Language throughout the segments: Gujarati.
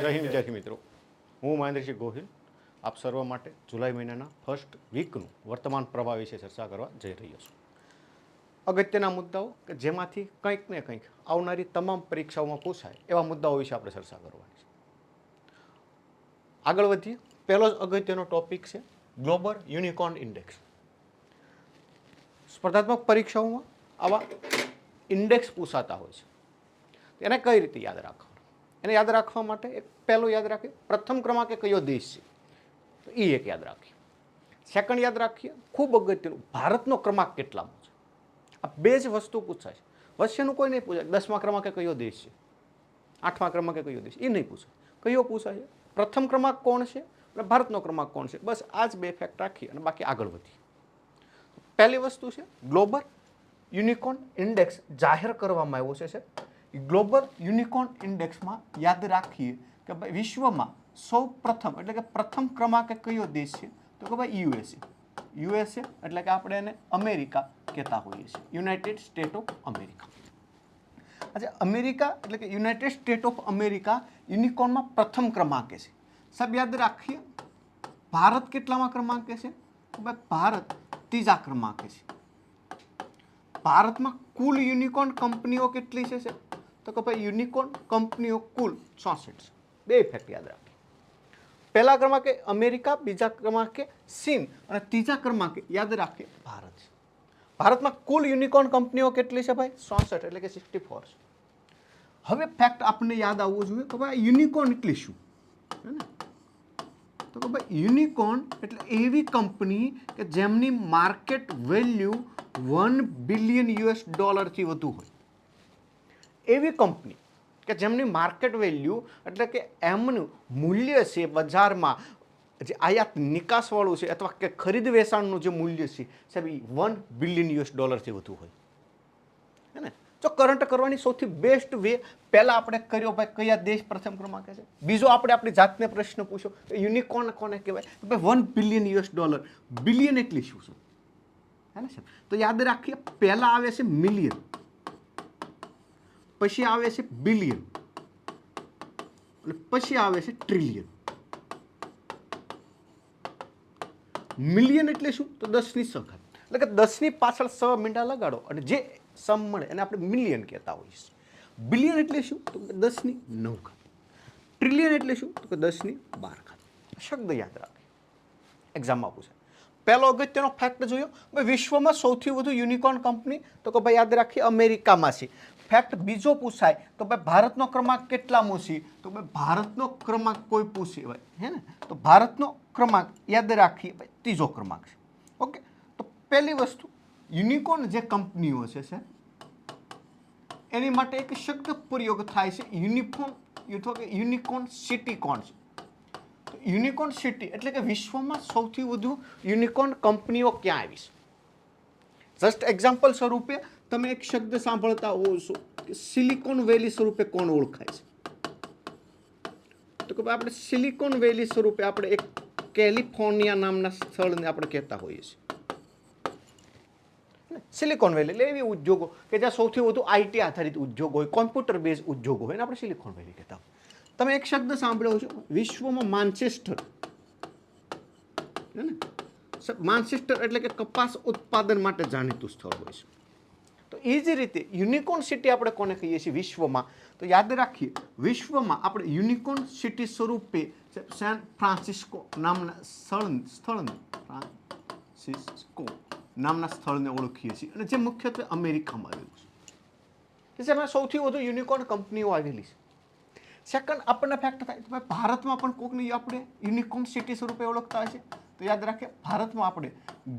જય હિન્દ વિદ્યાર્થી મિત્રો, હું મહેન્દ્રસિંહ ગોહિલ આપ સર્વ માટે જુલાઈ મહિનાના ફર્સ્ટ વીકનું વર્તમાન પ્રવાહ વિશે ચર્ચા કરવા જઈ રહ્યો છું. અગત્યના મુદ્દાઓ કે જેમાંથી કંઈક ને કંઈક આવનારી તમામ પરીક્ષાઓમાં પૂછાય એવા મુદ્દાઓ વિશે આપણે ચર્ચા કરવાની છે. આગળ વધીએ. પહેલો જ અગત્યનો ટોપિક છે ગ્લોબલ યુનિકોર્ન ઇન્ડેક્સ. સ્પર્ધાત્મક પરીક્ષાઓમાં આવા ઇન્ડેક્સ પૂછાતા હોય છે. એને કઈ રીતે યાદ રાખવાનું? એને યાદ રાખવા માટે એક પહેલું યાદ રાખીએ, પ્રથમ ક્રમાંકે કયો દેશ છે, તો એ એક યાદ રાખીએ. સેકન્ડ યાદ રાખીએ, ખૂબ અગત્યનું, ભારતનો ક્રમાંક કેટલામો છે. આ બે જ વસ્તુ પૂછાય છે. વચ્ચેનું કોઈ નહીં પૂછાય 10મા ક્રમાંકે કયો દેશ છે, 8મા ક્રમાંકે કયો દેશ, એ નહીં પૂછાય. કયો પૂછાય છે? પ્રથમ ક્રમાંક કોણ છે અને ભારતનો ક્રમાંક કોણ છે. બસ આ જ બે ફેક્ટ રાખીએ અને બાકી આગળ વધીએ. પહેલી વસ્તુ છે ગ્લોબલ યુનિકોર્ન ઇન્ડેક્સ જાહેર કરવામાં આવ્યો છે. ગ્લોબલ યુનિકોર્ન ઇન્ડેક્સમાં યાદ રાખીએ કે ભાઈ વિશ્વમાં સૌ પ્રથમ એટલે કે પ્રથમ ક્રમાંકે કયો દેશ છે, તો કે ભાઈ યુએસએ. યુએસએ એટલે કે આપણે એને અમેરિકા કહેતા હોઈએ છીએ, યુનાઇટેડ સ્ટેટ ઓફ અમેરિકા. આજે અમેરિકા એટલે કે યુનાઇટેડ સ્ટેટ ઓફ અમેરિકા યુનિકોર્નમાં પ્રથમ ક્રમાંકે છે. સાહેબ યાદ રાખીએ ભારત કેટલામાં ક્રમાંકે છે, તો ભાઈ ભારત ત્રીજા ક્રમાંકે છે. ભારતમાં કુલ યુનિકોર્ન કંપનીઓ કેટલી છે, તો કે ભાઈ યુનિકોર્ન કંપનીઓ કુલ 64 છે. બે ફેક્ટ યાદ રાખીએ. પહેલા ક્રમાંકે અમેરિકા, બીજા ક્રમાંકે ચીન અને ત્રીજા ક્રમાંકે યાદ રાખીએ ભારત છે. ભારતમાં કુલ યુનિકોર્ન કંપનીઓ કેટલી છે ભાઈ? 64 એટલે કે 64 છે. હવે ફેક્ટ આપણને યાદ આવવું જોઈએ કે ભાઈ યુનિકોર્ન એટલે શું, હે ને? તો કે ભાઈ યુનિકોર્ન એટલે એવી કંપની કે જેમની માર્કેટ વેલ્યુ $1 બિલિયન થી વધુ હોય. એવી કંપની કે જેમની માર્કેટ વેલ્યુ એટલે કે એમનું મૂલ્ય છે બજારમાં, જે આયાત નિકાસવાળું છે અથવા કે ખરીદ વેચાણનું જે મૂલ્ય છે સાહેબ એ $1 બિલિયન થી વધુ હોય, હે ને? જો કરંટ કરવાની સૌથી બેસ્ટ વે પહેલા આપણે કર્યો ભાઈ કયા દેશ પ્રથમ ક્રમાંકે છે. બીજો આપણે આપણી જાતને પ્રશ્ન પૂછ્યો યુનિકોર્ન કોને કહેવાય, ભાઈ $1 બિલિયન. બિલિયન એટલે શું છે, હે ને સાહેબ? તો યાદ રાખીએ પહેલા આવે છે મિલિયન, પછી આવે છે બિલિયન અને પછી આવે છે ટ્રિલિયન. મિલિયન એટલે શું, તો 10ની સઘાત એટલે કે 10ની પાછળ 100 મીંડા લગાડો અને જે સમ મળે એને આપણે મિલિયન કહેતા હોઈએ છીએ. બિલિયન એટલે શું, તો 10ની 9 ઘાત. ટ્રિલિયન એટલે શું, તો કે 10ની 12 ઘાત. શબ્દ યાદ રાખીએ, એક્ઝામમાં પૂછે. પહેલો અગત્યનો ફેક્ટ જોયો ભાઈ વિશ્વમાં સૌથી વધુ યુનિકોર્ન કંપની, તો કે ભાઈ યાદ રાખીએ અમેરિકામાં છે. ફેક્ટ બીજો પૂછાય તો ભાઈ ભારતનો ક્રમાંક કેટલામો છે, તો ભાઈ ભારતનો ક્રમાંક કોઈ પૂછે ભાઈ, હે ને? તો ભારતનો ક્રમાંક યાદ રાખીએ ભાઈ ત્રીજો ક્રમાંક છે. ઓકે, તો પહેલી વસ્તુ યુનિકોર્ન જે કંપનીઓ છે સર એની માટે એક શબ્દ પ્રયોગ થાય છે યુનિકોર્ન, યુનિકોર્ન સિટી કોણ છે. તો યુનિકોર્ન સિટી એટલે કે વિશ્વમાં સૌથી વધુ યુનિકોર્ન કંપનીઓ ક્યાં આવી છે. જસ્ટ એક્ઝામ્પલ સ્વરૂપે તમે એક શબ્દ સાંભળતા હોવ છો કે સિલિકોન વેલી સ્વરૂપે કોણ ઓળખાય છે, તો કે આપણે સિલિકોન વેલી સ્વરૂપે આપણે એક કેલિફોર્નિયા નામના સ્થળને આપણે કહેતા હોઈએ છીએ. સિલિકોન વેલી એટલે એવી ઉદ્યોગો કે જ્યાં સૌથી વધુ આઈટી આધારિત ઉદ્યોગ હોય, કોમ્પ્યુટર બેઝ ઉદ્યોગો હોય, આપણે સિલિકોન વેલી કહેતા હોય. તમે એક શબ્દ સાંભળ્યો છો વિશ્વમાં માન્ચેસ્ટર, હે ને? માન્ચેસ્ટર એટલે કે કપાસ ઉત્પાદન માટે જાણીતું સ્થળ હોય છે. તો એ જ રીતે યુનિકોર્ન સિટી આપણે કોને કહીએ છીએ વિશ્વમાં, તો યાદ રાખીએ વિશ્વમાં આપણે યુનિકોર્ન સિટી સ્વરૂપે સેન ફ્રાન્સિસ્કો નામના સ્થળને ઓળખીએ છીએ અને જે મુખ્યત્વે અમેરિકામાં આવેલું છે, જેમાં સૌથી વધુ યુનિકોર્ન કંપનીઓ આવેલી છે. સેકન્ડ આપણને ફેક્ટ થાય તો ભાઈ ભારતમાં પણ કોકની આપણે યુનિકોર્ન સિટી સ્વરૂપે ઓળખતા હોય છે. તો યાદ રાખીએ ભારતમાં આપણે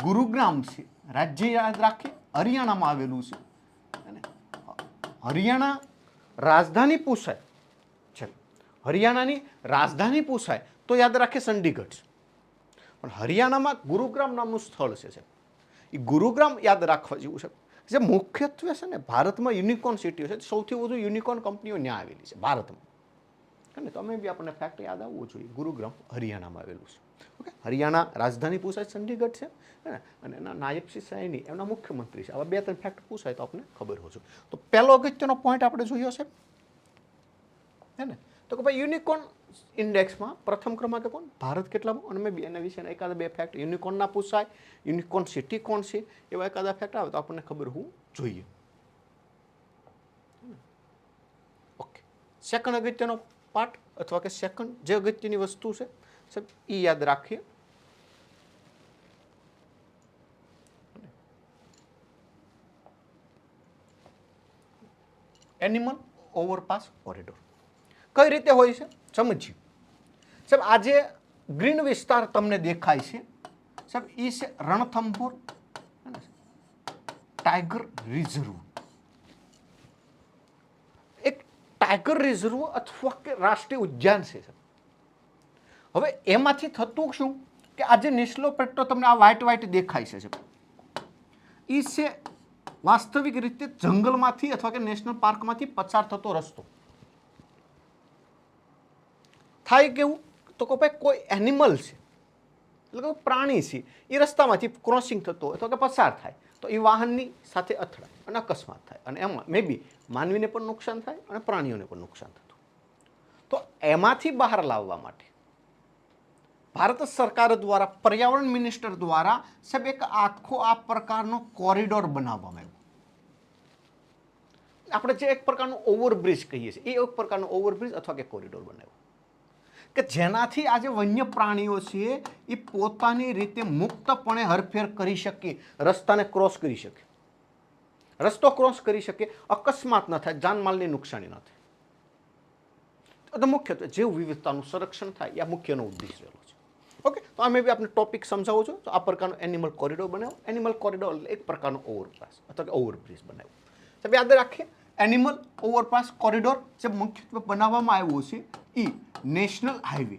ગુરુગ્રામ છે, રાજ્ય યાદ રાખીએ હરિયાણામાં આવેલું છે. અને હરિયાણા રાજધાની પૂછાય છે, હરિયાણાની રાજધાની પૂછાય તો યાદ રાખીએ ચંડીગઢ છે. પણ હરિયાણામાં ગુરુગ્રામ નામનું સ્થળ છે, એ ગુરુગ્રામ યાદ રાખવા જેવું છે. જે મુખ્યત્વે છે ને ભારતમાં યુનિકોર્ન સિટીઓ છે, સૌથી વધુ યુનિકોર્ન કંપનીઓ ત્યાં આવેલી છે ભારતમાં. અને તમે બી આપણને ફેક્ટ યાદ આવવું જોઈએ, ગુરુગ્રામ હરિયાણામાં આવેલું છે. ઓકે, હરિયાણા રાજધાની પૂછાય ચંડીગઢ છે, અને એના નાયબસિંહ સૈની એમના મુખ્યમંત્રી છે. આવા 2-3 ફેક્ટ પૂછાય તો આપણે ખબર હોજો. તો પહેલો અગત્યનો પોઈન્ટ આપણે જોયો છે, હે ને? તો કે ભાઈ યુનિકોર્ન ઇન્ડેક્સમાં પ્રથમ ક્રમાંકે કોણ? ભારત કેટલામાં? અને મેં બી એના વિશેના એકાદા બે ફેક્ટ યુનિકોર્નના પૂછાય, યુનિકોર્ન સિટી કોણ છે, એવા એકાદા ફેક્ટ આવે તો આપણને ખબર હોવું જોઈએ. ઓકે, સેકન્ડ અગત્યનો પાર્ટ અથવા કે સેકન્ડ જે અગત્યની વસ્તુ છે સાહેબ એ યાદ રાખીએ. એનિમલ ઓવરપાસ કોરિડોર કઈ રીતે હોય છે સમજીએ. સાહેબ આ જે ગ્રીન વિસ્તાર તમને દેખાય છે સાહેબ એ છે રણથંભોર ટાઈગર રિઝર્વ. એક ટાઈગર રિઝર્વ અથવા કે રાષ્ટ્રીય ઉદ્યાન છે. હવે એમાંથી થતું શું કે આ જે નેશનલ પેટ્રો તમને આ વ્હાઈટ દેખાય છે એ છે વાસ્તવિક રીતે જંગલમાંથી અથવા કે નેશનલ પાર્કમાંથી પસાર થતો રસ્તો. થાય કેવું તો કે ભાઈ કોઈ એનિમલ છે એટલે કે પ્રાણી છે એ રસ્તામાંથી ક્રોસિંગ થતો અથવા કે પસાર થાય તો એ વાહનની સાથે અથડાય અને અકસ્માત થાય અને એમાં મે બી માનવીને પણ નુકસાન થાય અને પ્રાણીઓને પણ નુકસાન થતું. તો એમાંથી બહાર લાવવા માટે ભારત સરકાર દ્વારા પર્યાવરણ મિનિસ્ટર દ્વારા સાહેબ એક આખો આ પ્રકારનો કોરિડોર બનાવવામાં આવ્યો. આપણે જે એક પ્રકારનો ઓવરબ્રિજ કહીએ છીએ એ એક પ્રકારનો ઓવરબ્રિજ અથવા કે કોરિડોર બનાવ્યો કે જેનાથી આજે વન્ય પ્રાણીઓ છે એ પોતાની રીતે મુક્તપણે હરફેર કરી શકે, રસ્તાને ક્રોસ કરી શકે, રસ્તો ક્રોસ કરી શકે, અકસ્માત ન થાય, જાનમાલની નુકસાની ન થાય. તો મુખ્યત્વે જીવ વિવિધતાનું સંરક્ષણ થાય એ આ મુખ્યનો ઉદ્દેશ રહેલો છે. ઓકે, તો આ મેં બી આપણે ટોપિક સમજાવું છું. તો આ પ્રકારનો એનિમલ કોરિડોર બનાવ્યો. એનિમલ કોરિડોર એટલે એક પ્રકારનો ઓવરપાસ અથવા કે ઓવરબ્રિજ બનાવ્યો. સાહેબ યાદ રાખીએ એનિમલ ઓવરપાસ કોરિડોર જે મુખ્યત્વે બનાવવામાં આવ્યો છે એ નેશનલ હાઈવે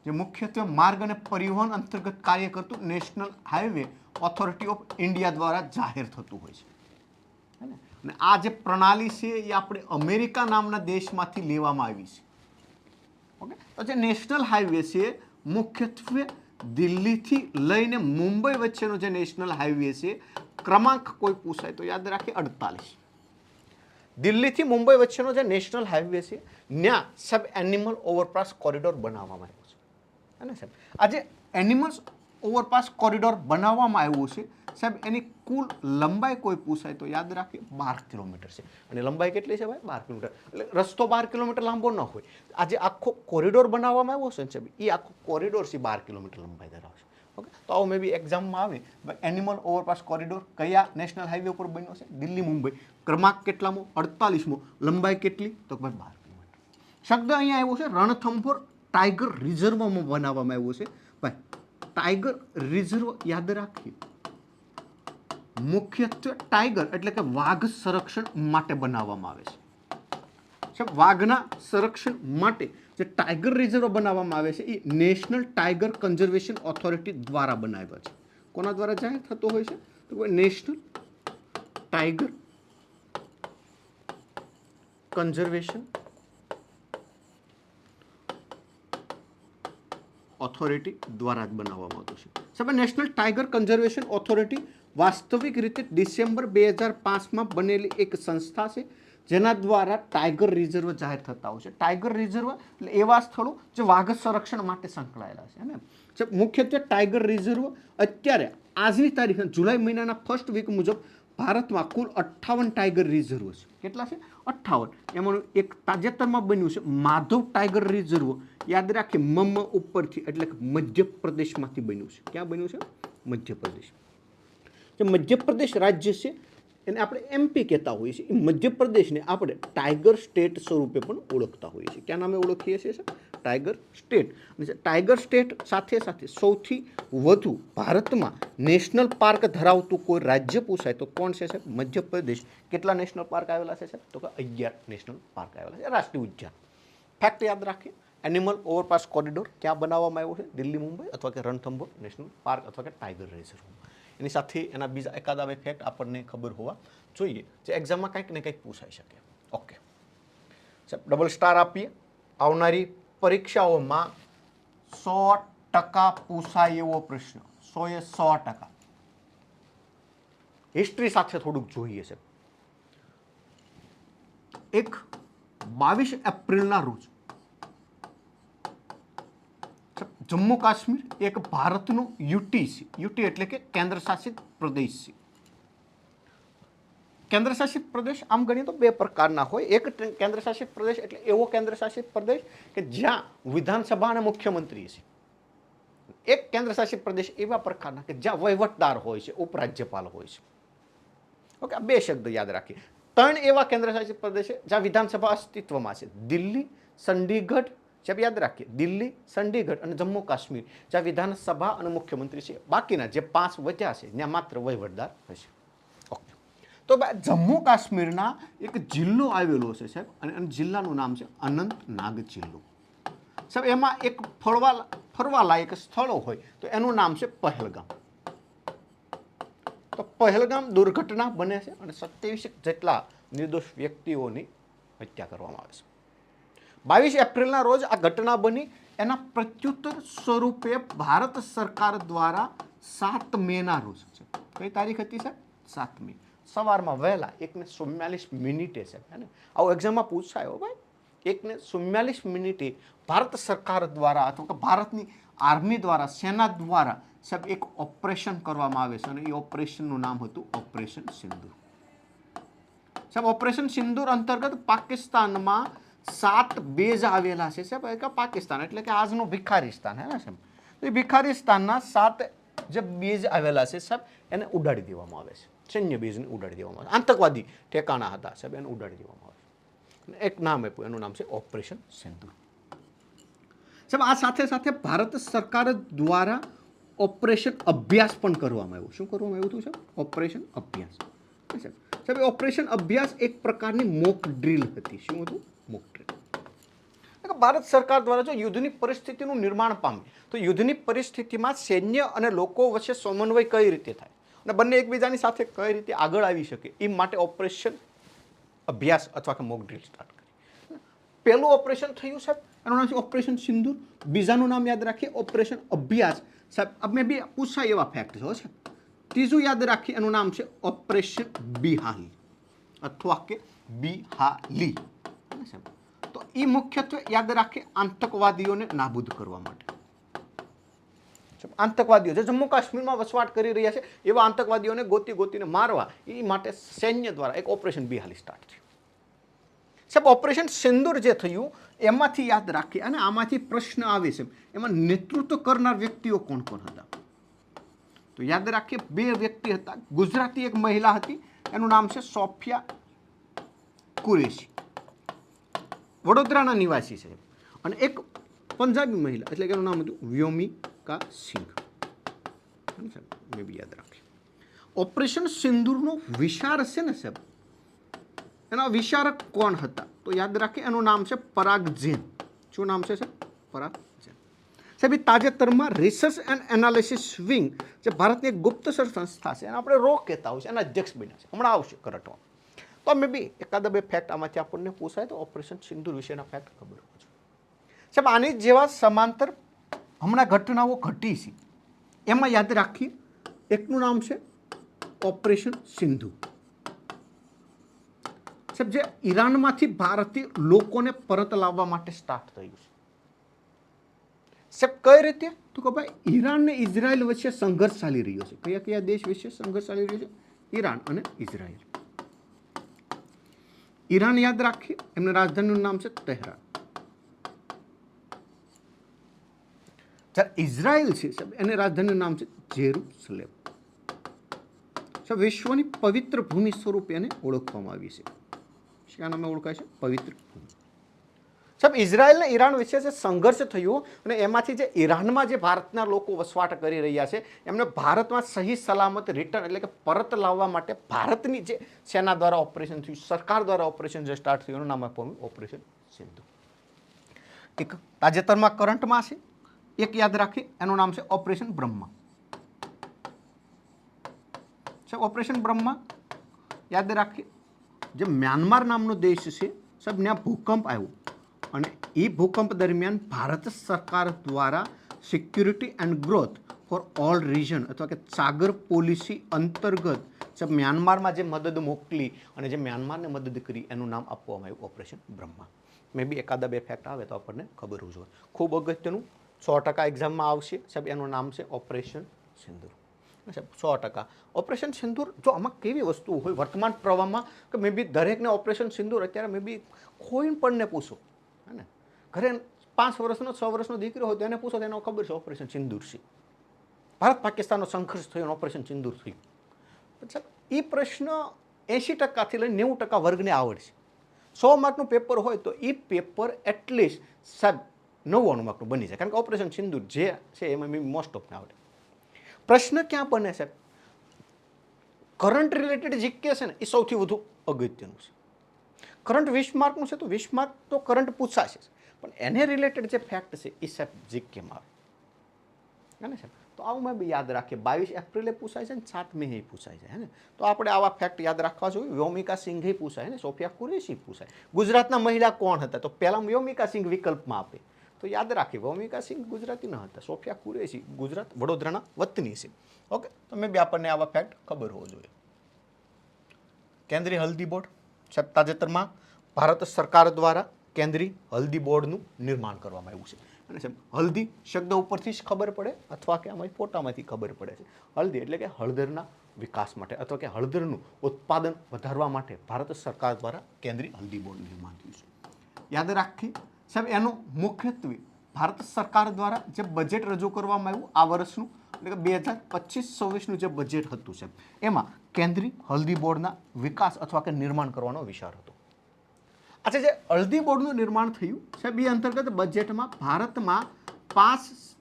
જે મુખ્યત્વે માર્ગ અને પરિવહન અંતર્ગત કાર્ય કરતું national highway authority of India દ્વારા જાહેર થતું હોય છે. અને આ જે પ્રણાલી છે એ આપણે અમેરિકા નામના દેશમાંથી લેવામાં આવી છે. ઓકે, તો જે નેશનલ હાઈવે છે મુખ્યત્વે દિલ્હીથી લઈને મુંબઈ વચ્ચેનો જે નેશનલ હાઈવે છે ક્રમાંક કોઈ પૂછાય તો યાદ રાખીએ 48. દિલ્હીથી મુંબઈ વચ્ચેનો જે નેશનલ હાઈવે છે ત્યાં સબ એનિમલ ઓવરપાસ કોરિડોર બનાવવામાં આવ્યો છે. અને સાહેબ આજે એનિમલ્સ ઓવરપાસ કોરિડોર બનાવવામાં આવ્યો છે સાહેબ એની કુલ લંબાઈ કોઈ પૂછાય તો યાદ રાખીએ 12 કિલોમીટર છે. અને લંબાઈ કેટલી છે ભાઈ? 12 કિલોમીટર. એટલે રસ્તો 12 કિલોમીટર લાંબો ન હોય. આજે આખો કોરિડોર બનાવવામાં આવ્યો છે ને સાહેબ એ આખો કોરિડોર છે 12 કિલોમીટર લંબાઈ ધરાવે છે. ઓકે, તો આવું મે બી એક્ઝામમાં આવે એનિમલ ઓવરપાસ કોરિડોર કયા નેશનલ હાઈવે ઉપર બન્યો છે? દિલ્હી મુંબઈ. ક્રમાંક કેટલામો? 48મો. લંબાઈ કેટલી? તો ભાઈ 12 કિલોમીટર. શબ્દ અહીંયા આવ્યો છે રણથંભોર ટાઈગર રિઝર્વમાં બનાવવામાં આવ્યો છે. ભાઈ ટાઈગર રિઝર્વ યાદ રાખીએ મુખ્યત્વે ટાઈગર એટલે કે વાઘ સંરક્ષણ માટે બનાવવામાં આવે છે. વાઘના સંરક્ષણ માટે જે ટાઈગર રિઝર્વ બનાવવામાં આવે છે એ નેશનલ ટાઈગર કન્ઝર્વેશન ઓથોરિટી દ્વારા બનાવ્યા છે. કોના દ્વારા જાહેર થતો હોય છે? તો નેશનલ ટાઈગર કન્ઝર્વેશન ઓથોરિટી દ્વારા જ બનાવવામાં આવતું છે. સાહેબ નેશનલ ટાઈગર કન્ઝર્વેશન ઓથોરિટી વાસ્તવિક રીતે ડિસેમ્બર 2005માં બનેલી એક સંસ્થા છે જેના દ્વારા ટાઈગર રિઝર્વ જાહેર થતા હોય છે. ટાઈગર રિઝર્વ એટલે એવા સ્થળો જે વાઘ સંરક્ષણ માટે સંકળાયેલા છે. ને મુખ્યત્વે ટાઈગર રિઝર્વ અત્યારે આજની તારીખે જુલાઈ મહિનાના ફર્સ્ટ વીક મુજબ ભારતમાં કુલ 58 ટાઈગર રિઝર્વ છે. કેટલા છે? 58. એમાંનું એક તાજેતરમાં બન્યું છે માધવ ટાઈગર રિઝર્વ. યાદ રાખીએ મમ ઉપરથી એટલે કે મધ્યપ્રદેશમાંથી બન્યું છે. ક્યાં બન્યું છે? મધ્યપ્રદેશ. જે મધ્યપ્રદેશ રાજ્ય છે એને આપણે એમપી કહેતા હોઈએ છીએ. એ મધ્યપ્રદેશને આપણે ટાઈગર સ્ટેટ સ્વરૂપે પણ ઓળખતા હોઈએ છીએ. ક્યાં નામે ઓળખીએ છીએ? Tiger state. અને ટાઈગર સ્ટેટ સાથે સાથે સૌથી વધુ ભારતમાં નેશનલ પાર્ક ધરાવતું કોઈ રાજ્ય પૂછાય તો કોણ છે? મધ્યપ્રદેશ. કેટલા નેશનલ પાર્ક આવેલા છે? તો કે 11 નેશનલ પાર્ક આવેલા છે. રાષ્ટ્રીય ઉદ્યાન. ફેક્ટ યાદ રાખીએ એનિમલ ઓવરપાસ કોરિડોર ક્યાં બનાવવામાં આવ્યો છે? દિલ્હી મુંબઈ અથવા કે રણથંભોર નેશનલ પાર્ક અથવા કે ટાઈગર રિઝર્વ. એની સાથે એના બીજા એકાદા બે ફેક્ટ આપણને ખબર હોવા જોઈએ જે એક્ઝામમાં કંઈક ને કંઈક પૂછાઈ શકે. ઓકે સાહેબ ડબલ સ્ટાર આપીએ. આવનારી પરીક્ષાઓમાં 100% પૂછાય એવો પ્રશ્ન. 100%. હિસ્ટ્રી સાથે થોડુંક જોઈએ છે. એક 22 એપ્રિલના રોજ જમ્મુ કાશ્મીર એક ભારતનું યુટી છે. યુટી એટલે કે કેન્દ્ર શાસિત પ્રદેશ છે. કેન્દ્ર શાસિત પ્રદેશ આમ ગણીએ તો બે પ્રકારના હોય. એક કેન્દ્ર શાસિત પ્રદેશ એટલે એવો કેન્દ્ર શાસિત પ્રદેશ કે જ્યાં વિધાનસભા અને મુખ્યમંત્રી છે. એક કેન્દ્ર શાસિત પ્રદેશ એવા પ્રકારના કે જ્યાં વહીવટદાર હોય છે, ઉપરાજ્યપાલ હોય છે. ઓકે, આ બે શબ્દ યાદ રાખીએ. ત્રણ એવા કેન્દ્ર શાસિત પ્રદેશ છે જ્યાં વિધાનસભા અસ્તિત્વમાં છે. દિલ્હી, ચંડીગઢ, જેમ યાદ રાખીએ, દિલ્હી, ચંડીગઢ અને જમ્મુ કાશ્મીર જ્યાં વિધાનસભા અને મુખ્યમંત્રી છે. બાકીના જે 5 વધ્યા છે ત્યાં માત્ર વહીવટદાર હશે. ઓકે, તો જમ્મુ કાશ્મીરના એક જિલ્લો આવેલો છે સાહેબ, અને જિલ્લાનું નામ છે અનંતનાગ જિલ્લો. સાહેબ એમાં એક ફરવાલાયક સ્થળો હોય તો એનું નામ છે પહેલગામ. તો પહેલગામ દુર્ઘટના બને છે અને 27 જેટલા નિર્દોષ વ્યક્તિઓની હત્યા કરવામાં આવે છે. 22 એપ્રિલના રોજ આ ઘટના બની. એના પ્રત્યુત્તર સ્વરૂપે ભારત સરકાર દ્વારા 7 મેના રોજ છે. કઈ તારીખ હતી સાહેબ? 7 મે. સવારમાં વહેલા 1:44 છે. આવું એક્ઝામમાં પૂછાય હો ભાઈ. 1:44 ભારત સરકાર દ્વારા અથવા કે ભારતની આર્મી દ્વારા, સેના દ્વારા સાહેબ એક ઓપરેશન કરવામાં આવે છે અને એ ઓપરેશનનું નામ હતું ઓપરેશન સિંદૂર. સાહેબ ઓપરેશન સિંદૂર અંતર્ગત પાકિસ્તાનમાં 7 બેઝ આવેલા છે સાહેબ. પાકિસ્તાન એટલે કે આજનું ભિખારીસ્તાન હે ને સાહેબ. તો એ ભિખારીસ્તાનના 7 જે બેઝ આવેલા છે સાહેબ એને ઉડાડી દેવામાં આવે છે. સૈન્ય બેઝને ઉડાડી દેવામાં આવે છે. આતંકવાદી ઠેકાણા હતા સાહેબ, એને ઉડાડી દેવામાં આવે છે. એક નામ આપ્યું, એનું નામ છે ઓપરેશન સિંદૂર. સાહેબ આ સાથે સાથે ભારત સરકાર દ્વારા ઓપરેશન અભ્યાસ પણ કરવામાં આવ્યું. શું કરવામાં આવ્યું હતું સાહેબ? ઓપરેશન અભ્યાસ. સાહેબ ઓપરેશન અભ્યાસ એક પ્રકારની મોક ડ્રીલ હતી. શું હતું? Mock drill. ભારત સરકાર દ્વારા જો યુદ્ધની પરિસ્થિતિનું નિર્માણ પામે તો યુદ્ધની પરિસ્થિતિમાં સૈન્ય અને લોકો વચ્ચે સમન્વય કઈ રીતે થાય અને બંને એકબીજાની સાથે કઈ રીતે આગળ આવી શકે એ માટે ઓપરેશન અભ્યાસ અથવા કે મોક ડ્રીલ સ્ટાર્ટ કરી. પહેલું ઓપરેશન થયું સાહેબ, એનું નામ છે ઓપરેશન સિંદૂર. બીજાનું નામ યાદ રાખીએ ઓપરેશન અભ્યાસ. સાહેબ અમે બી પૂછાય એવા ફેક્ટ છે સાહેબ. ત્રીજું યાદ રાખીએ, એનું નામ છે ઓપરેશન બિહાલી અથવા કે બિહાલી. તો એ મુખ્યત્વે યાદ રાખીએ આતંકવાદીઓને નાબૂદ કરવા માટે. આતંકવાદીઓ જે જમ્મુ કાશ્મીરમાં વસવાટ કરી રહ્યા છે એવા આતંકવાદીઓને ગોતીને મારવા એ માટે સૈન્ય દ્વારા એક ઓપરેશન બિહાલી સ્ટાર્ટ થયું. સાહેબ ઓપરેશન સિંદૂર જે થયું એમાંથી યાદ રાખીએ અને આમાંથી પ્રશ્ન આવે છે, એમાં નેતૃત્વ કરનાર વ્યક્તિઓ કોણ કોણ હતા? તો યાદ રાખીએ 2 વ્યક્તિ હતા. ગુજરાતી એક મહિલા હતી, એનું નામ છે સોફિયા કુરેશી, વડોદરાના નિવાસી છે. અને એક પંજાબી મહિલા એટલે કે એનું નામ હતું વ્યોમિકા સિંઘ. મેં બી યાદ રાખીએ. ઓપરેશન સિંદૂરનો વિચાર છે ને સાહેબ, એના વિચારક કોણ હતા? તો યાદ રાખીએ એનું નામ છે પરાગ જૈન. શું નામ છે સાહેબ? પરાગ જૈન. સાહેબ તાજેતરમાં રિસર્ચ એન્ડ એનાલિસિસ વિંગ જે ભારતની એક ગુપ્તચર સંસ્થા છે, એને આપણે રો કહેતા હોય છે, એના અધ્યક્ષ બન્યા છે. હમણાં આવશે કરટવા. તો મે બી એકાદા 2 ફેક્ટ આમાંથી આપણને પૂછાય તો ઓપરેશન સિંદૂર વિશેના ફેક્ટ ખબર હોય છે. સાહેબ આની જેવા સમાંતર હમણાં ઘટનાઓ ઘટી છે, એમાં યાદ રાખીએ એકનું નામ છે ઓપરેશન સિંધુ. સાહેબ જે ઈરાનમાંથી ભારતીય લોકોને પરત લાવવા માટે સ્ટાર્ટ થયું છે. સાહેબ કઈ રીતે? તો કે ભાઈ ઈરાન ને ઇઝરાયલ વચ્ચે સંઘર્ષ ચાલી રહ્યો છે. કયા કયા દેશ વચ્ચે સંઘર્ષ ચાલી રહ્યો છે? ઈરાન અને ઇઝરાયલ. ઈરાન યાદ રાખીએ, એમની રાજધાનીનું નામ છે તેહરાન. જ્યારે ઇઝરાયલ છે સાહેબ એની રાજધાનીનું નામ છે જેરુસલેમ. સાહેબ વિશ્વની પવિત્ર ભૂમિ સ્વરૂપે એને ઓળખવામાં આવી છે. શા નામે ઓળખાય છે? પવિત્ર ભૂમિ. સાહેબ ઇઝરાયલ અને ઈરાન વચ્ચે જે સંઘર્ષ થયું અને એમાંથી જે ઈરાનમાં જે ભારતના લોકો વસવાટ કરી રહ્યા છે એમને ભારતમાં સહી સલામત રિટર્ન એટલે કે પરત લાવવા માટે ભારતની જે સેના દ્વારા ઓપરેશન થયું, સરકાર દ્વારા ઓપરેશન જે સ્ટાર્ટ થયું, એનું નામ આપવામાં ઓપરેશન સિંધુ. એક તાજેતરમાં કરંટમાં છે, એક યાદ રાખીએ એનું નામ છે ઓપરેશન બ્રહ્મા. સાહેબ ઓપરેશન બ્રહ્મા યાદ રાખીએ જે મ્યાનમાર નામનો દેશ છે સાહેબ, ત્યાં ભૂકંપ આવ્યો અને એ ભૂકંપ દરમિયાન ભારત સરકાર દ્વારા security and growth for all region અથવા કે સાગર પોલિસી અંતર્ગત સાહેબ મ્યાનમારમાં જે મદદ મોકલી અને જે મ્યાનમારને મદદ કરી એનું નામ આપવામાં આવ્યું ઓપરેશન બ્રહ્મા. મે બી એકાદા 2 ફેક્ટ આવે તો આપણને ખબર હોવું જોઈએ. ખૂબ અગત્યનું 100% એક્ઝામમાં આવશે સાહેબ, એનું નામ છે ઓપરેશન સિંદૂર. સાહેબ 100% ઓપરેશન સિંદૂર. જો આમાં કેવી વસ્તુ હોય વર્તમાન પ્રવાહમાં કે મે બી દરેકને ઓપરેશન સિંદૂર અત્યારે મે બી કોઈ પણને પૂછો, હે ને, ઘરે 5 વર્ષનો 6 વર્ષનો દીકરો હોય તો એને પૂછો તો એને ખબર છે ઓપરેશન સિંદૂર છે. ભારત પાકિસ્તાનનો સંઘર્ષ થયો, ઓપરેશન સિંદૂર થયું. સાહેબ એ પ્રશ્ન 80%થી લઈને 90% વર્ગને આવડશે. 100 માર્કનું પેપર હોય તો એ પેપર એટલીસ્ટ સાહેબ 99 માર્કનું બની જાય, કારણ કે ઓપરેશન સિંદૂર જે છે એમાં મોસ્ટ ઓફને આવડે. પ્રશ્ન ક્યાં બને સાહેબ? કરંટ રિલેટેડ જીકે છે ને એ સૌથી વધુ અગત્યનું છે. કરંટ 20 માર્કનું છે તો 20 માર્ક તો કરંટ પૂછાશે, પણ એને રિલેટેડ જે ફેક્ટ છે એ સાહેબ જીકેમાં આવે, હે ને સાહેબ. તો આવું મેં બી યાદ રાખીએ. 22 એપ્રિલે પૂછાય છે ને 7 મે પૂછાય છે, હે ને. તો આપણે આવા ફેક્ટ યાદ રાખવા જોઈએ. વ્યોમિકા સિંઘે પૂછાય ને, સોફિયા કુરેશી પૂછાય. ગુજરાતના મહિલા કોણ હતા? તો પહેલાં વ્યોમિકા સિંઘ વિકલ્પમાં આપે તો યાદ રાખીએ વ્યોમિકા સિંઘ ગુજરાતી ન હતા, સોફિયા કુરેશી ગુજરાત વડોદરાના વતની છે. ઓકે, તો મેં બી આપણને આવા ફેક્ટ ખબર હોવો જોઈએ. કેન્દ્રીય હલ્દી બોર્ડ સાહેબ, તાજેતરમાં ભારત સરકાર દ્વારા કેન્દ્રીય હલ્દી બોર્ડનું નિર્માણ કરવામાં આવ્યું છે. અને સાહેબ હલ્દી શબ્દ ઉપરથી જ ખબર પડે અથવા કે આમાં ફોટામાંથી ખબર પડે છે. હલ્દી એટલે કે હળદરના વિકાસ માટે અથવા કે હળદરનું ઉત્પાદન વધારવા માટે ભારત સરકાર દ્વારા કેન્દ્રીય હલ્દી બોર્ડ નિર્માણ થયું છે. યાદ રાખી સાહેબ, એનું મુખ્યત્વે ભારત સરકાર દ્વારા જે બજેટ રજૂ કરવામાં આવ્યું આ વર્ષનું, એટલે કે 2025-26નું જે બજેટ હતું સાહેબ, એમાં કેન્દ્રીય હલ્દી બોર્ડના વિકાસ અથવા કે નિર્માણ કરવાનો વિચાર હતો. अच्छा, જે હલ્દી બોર્ડનું નિર્માણ થયું સાહેબ એ અંતર્ગત બજેટમાં ભારતમાં 5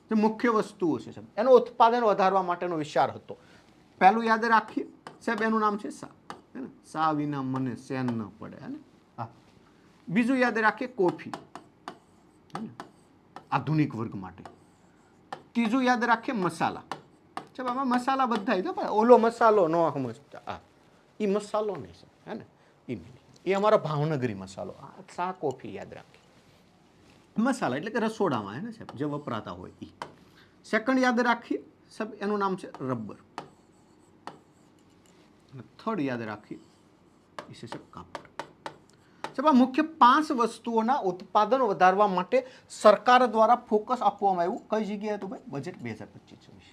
જે મુખ્ય વસ્તુઓ છે સાહેબ એનું ઉત્પાદન વધારવા માટેનો વિચાર હતો. પહેલું યાદ રાખીએ સાહેબ, એનું નામ છે સા, હે ને. સા વિના મને ચેન ન પડે, હે ને. હા. બીજું યાદ રાખીએ કોફી, હે ને, આધુનિક વર્ગ માટે. ત્રીજું યાદ રાખીએ મસાલા. સાહેબ આમાં મસાલા બધા તો પણ ઓલો મસાલો ન સમજતા, આ એ મસાલો નહીં સાહેબ, હે ને. એ અમારો ભાવનગરી મસાલો. ચા કોફી યાદ રાખીએ. મસાલા એટલે કે રસોડામાં, હે ને સાહેબ, જે વપરાતા હોય એ. સેકન્ડ યાદ રાખીએ સાહેબ, એનું નામ છે રબર. થર્ડ યાદ રાખીએ એ છે સાહેબ કાપડ. સાહેબ આ મુખ્ય 5 વસ્તુઓના ઉત્પાદન વધારવા માટે સરકાર દ્વારા ફોકસ આપવામાં આવ્યું. કઈ જગ્યાએ હતું ભાઈ? બજેટ 2025-26.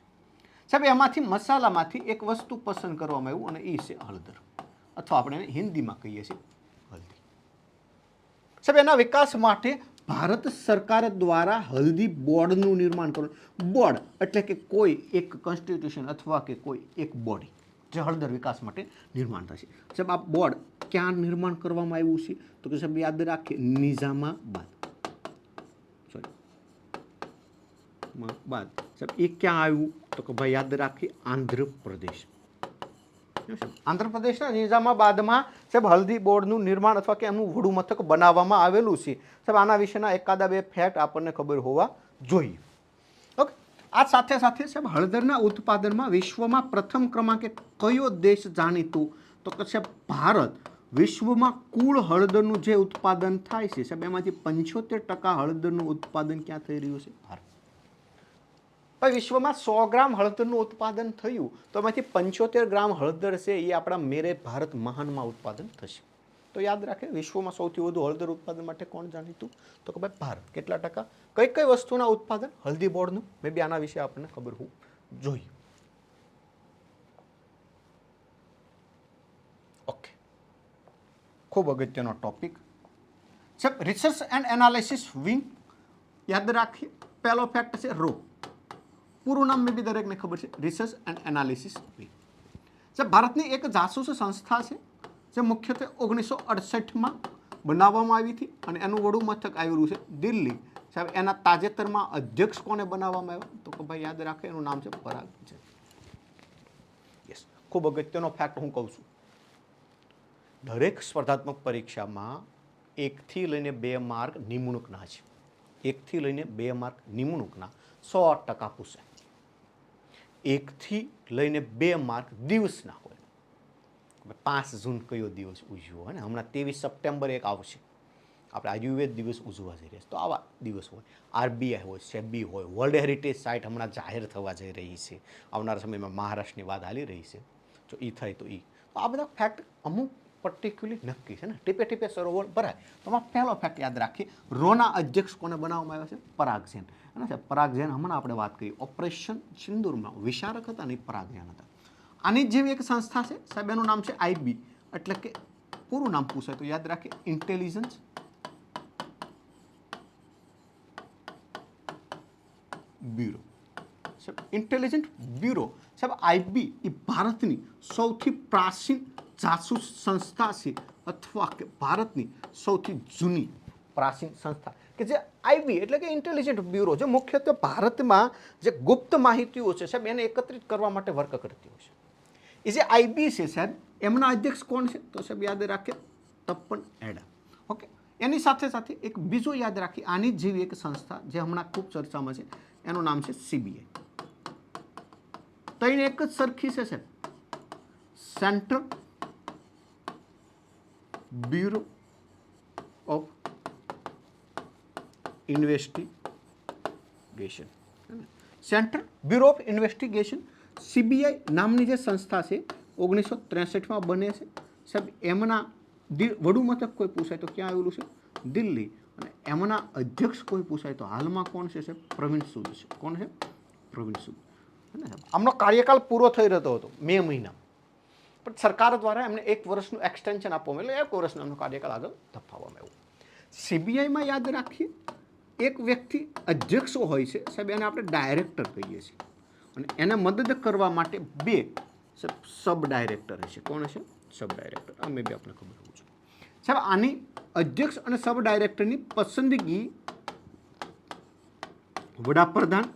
સાહેબ એમાંથી મસાલામાંથી એક વસ્તુ પસંદ કરવામાં આવ્યું અને એ છે હળદર, અથવા આપણે એને હિન્દીમાં કહીએ છીએ હલ્દી. સાહેબ એના વિકાસ માટે ભારત સરકાર દ્વારા હલ્દી બોર્ડનું નિર્માણ કરવું. બોર્ડ એટલે કે કોઈ એક કોન્સ્ટિટ્યુશન અથવા કે કોઈ એક બોડી જે હળદર વિકાસ માટે નિર્માણ થશે. સાહેબ આ બોર્ડ ક્યાં નિર્માણ કરવામાં આવ્યું છે? તો કે સાહેબ યાદ રાખીએ નિઝામાબાદ. સાહેબ એ ક્યાં આવ્યું? તો કે ભાઈ યાદ રાખીએ આંધ્રપ્રદેશ. આંધ્રપ્રદેશના નિઝામાબાદમાં સાહેબ હલ્દી બોર્ડનું નિર્માણ અથવા કે એનું વડું મથક બનાવવામાં આવેલું છે. સાહેબ આના વિશેના એકાદા 2 ફેક્ટ આપણને ખબર હોવા જોઈએ. ઓકે, આ સાથે સાથે સાહેબ હળદરના ઉત્પાદનમાં વિશ્વમાં પ્રથમ ક્રમાંકે કયો દેશ જાણીતું? તો કે સાહેબ ભારત. વિશ્વમાં કુલ હળદરનું જે ઉત્પાદન થાય છે સાહેબ એમાંથી 75% હળદરનું ઉત્પાદન ક્યાં થઈ રહ્યું છે? ભારત. વિશ્વમાં 100 ગ્રામ હળદરનું ઉત્પાદન થયું તો એમાંથી 75 ગ્રામ હળદર છે એ આપણા મેરે ભારત મહાનમાં ઉત્પાદન થશે. તો યાદ રાખે વિશ્વમાં સૌથી વધુ હળદર ઉત્પાદન માટે કોણ જાણીતું? તો કે ભાઈ ભારત. કેટલા ટકા? કઈ કઈ વસ્તુના ઉત્પાદન હલ્દી બોર્ડનું? મે બી આના વિશે આપણને ખબર હોવું જોઈએ. ઓકે, ખૂબ અગત્યનો ટોપિક સાહેબ. રિસર્ચ એન્ડ એનાલિસિસ વિંગ યાદ રાખીએ. પહેલો ફેક્ટ છે રો. પૂરું નામ મેં બી દરેકને ખબર છે, રિસર્ચ એન્ડ એનાલિસિસ વિંગ. સાહેબ ભારતની એક જાસૂસ સંસ્થા છે જે મુખ્યત્વે 1968માં બનાવવામાં આવી હતી અને એનું વડું મથક આવેલું છે દિલ્હી. સાહેબ એના તાજેતરમાં અધ્યક્ષ કોને બનાવવામાં આવ્યા? તો કે ભાઈ યાદ રાખે એનું નામ છે પરાગ છે. યસ, ખૂબ અગત્યનો ફેક્ટ હું કહું છું. દરેક સ્પર્ધાત્મક પરીક્ષામાં 1 થી લઈને 2 માર્ક નિમણૂકના છે. 1 થી લઈને 2 માર્ક નિમણૂકના 100% પૂછાય. 1 થી લઈને 2 માર્ક દિવસના હોય. 5 જૂન કયો દિવસ ઉજવ્યો? અને હમણાં 23 સપ્ટેમ્બર એક આવશે, આપણે આયુર્વેદ દિવસ ઉજવવા જઈ રહ્યા છીએ. તો આવા દિવસ હોય. આરબીઆઈ હોય, સેબી હોય, વર્લ્ડ હેરિટેજ સાઇટ હમણાં જાહેર થવા જઈ રહી છે. આવનારા સમયમાં મહારાષ્ટ્રની વાત હાલી રહી છે. જો એ થાય તો એ. તો આ બધા ફેક્ટ અમુક પર્ટિક્યુલરલી નક્કી છે ને, ટીપે ટીપે સરોવર ભરાય. તો આમાં પહેલો ફેક્ટ યાદ રાખીએ, રોના અધ્યક્ષ કોને બનાવવામાં આવ્યા છે? પરાગ સેન. અને પરાગ સેન હમણાં આપણે વાત કરી ઓપરેશન સિંદૂરમાં વિશારક હતા ને, પરાગ સેન હતા. આની જેવી એક સંસ્થા છે સાહેબ, એનું નામ છે આઈબી, એટલે કે પૂરું નામ પૂછાય તો યાદ રાખીએ ઇન્ટેલિજન્સ બ્યુરો. ઇન્ટેલિજન્ટ બ્યુરો સાહેબ, આઈબી એ ભારતની સૌથી પ્રાચીન જાસૂસ સંસ્થા છે, અથવા કે ભારતની સૌથી જૂની પ્રાચીન સંસ્થા કે જે આઈબી એટલે કે ઇન્ટેલિજન્ટ બ્યુરો, જે મુખ્યત્વે ભારતમાં જે ગુપ્ત માહિતીઓ છે સાહેબ એને એકત્રિત કરવા માટે વર્ક કરતી હોય છે. એ જે આઈબી છે સાહેબ, એમના અધ્યક્ષ કોણ છે? તો સાહેબ યાદ રાખીએ તપન એડા. ઓકે, એની સાથે સાથે એક બીજો યાદ રાખીએ, આની જેવી એક સંસ્થા જે હમણાં ખૂબ ચર્ચામાં છે, એનું નામ છે સીબીઆઈ. ત્રણ એક જ સરખી છે સાહેબ, central bureau of investigation. Central bureau of investigation CBI નામની જે સંસ્થા છે 1963માં બને છે સાહેબ. એમના વડુ મથક કોઈ પૂછાય તો ક્યાં આવેલું છે? દિલ્હી. અને એમના અધ્યક્ષ કોઈ પૂછાય તો હાલમાં કોણ છે સાહેબ? પ્રવીણ સૂદ છે. કોણ છે? પ્રવીણ સૂદ. આમનો કાર્યકાળ પૂરો થઈ રહેતો હતો મે મહિના, પણ સરકાર દ્વારા એમને 1 વર્ષનું એક્સટેન્શન આપવામાં, એટલે 1 વર્ષનો એમનો કાર્યકાળ આગળ ધપાવવામાં આવ્યો. સીબીઆઈમાં યાદ રાખીએ એક વ્યક્તિ અધ્યક્ષ હોય છે સાહેબ, એને આપણે ડાયરેક્ટર કહીએ છીએ, અને એને મદદ કરવા માટે 2 સબ ડાયરેક્ટર છે. કોણ છે? સબ ડાયરેક્ટર. આ મે બી આપણને ખબર હોવું જોઈએ સાહેબ. આની અધ્યક્ષ અને સબ ડાયરેક્ટરની પસંદગી વડાપ્રધાન,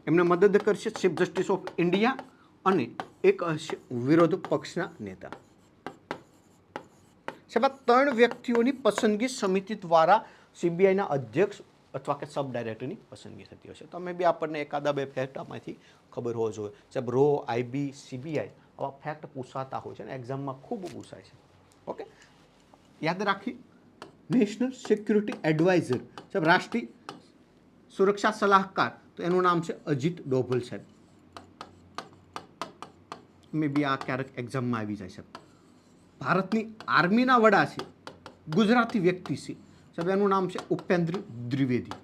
એમને મદદ કરશે ચીફ જસ્ટિસ ઓફ ઇન્ડિયા, અને એક હશે વિરોધ પક્ષના નેતા. સાહેબ આ 3 વ્યક્તિઓની પસંદગી સમિતિ દ્વારા સીબીઆઈના અધ્યક્ષ અથવા કે સબ ડાયરેક્ટરની પસંદગી થતી હશે. તો અમે બી આપણને એકાદા 2 ફેક્ટ આમાંથી ખબર હોવો જોઈએ સાહેબ. રો, આઈબી, સીબીઆઈ આવા ફેક્ટ પૂછાતા હોય છે ને, એક્ઝામમાં ખૂબ પૂછાય છે. ઓકે, યાદ રાખી નેશનલ સિક્યુરિટી એડવાઇઝર સાહેબ, રાષ્ટ્રીય સુરક્ષા સલાહકાર, તો એનું નામ છે અજીત ડોભલ સાહેબ. મે બી આ ક્યારેક એક્ઝામમાં આવી જાય સાહેબ. ભારતની આર્મીના વડા છે, ગુજરાતી વ્યક્તિ છે સાહેબ, એનું નામ છે ઉપેન્દ્ર દ્વિવેદી.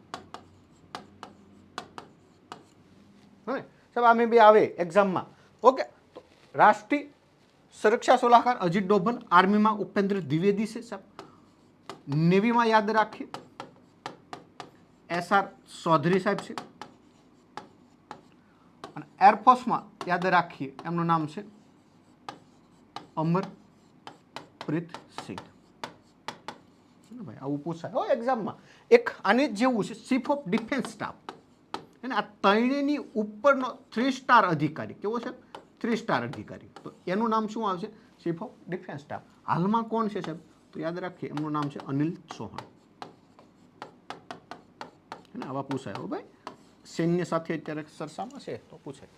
હવે સાહેબ આ મે બી આવે એક્ઝામમાં. ઓકે, તો રાષ્ટ્રીય સુરક્ષા સલાહકાર અજીત ડોભલ, આર્મીમાં ઉપેન્દ્ર દ્વિવેદી છે સાહેબ. નેવીમાં યાદ રાખીએ SR ચૌધરી સાહેબ છે, અને એરફોર્સમાં યાદ રાખીએ એમનું નામ છે અમરપ્રીત સિંહ. ભાઈ આવું પૂછાય હો એક્ઝામમાં. એક આને જેવું છે ચીફ ઓફ ડિફેન્સ સ્ટાફ, અને આ ત્રણેયની ઉપરનો 3 સ્ટાર અધિકારી. કેવો છે? 3 સ્ટાર અધિકારી. તો એનું નામ શું આવશે? Chief of defence staff. હાલમાં કોણ છે સાહેબ? તો યાદ રાખીએ એમનું નામ છે અનિલ ચૌહાણ. આવા પૂછાય હો ભાઈ, સૈન્ય સાથે અત્યારે સરસામાં છે તો પૂછાય.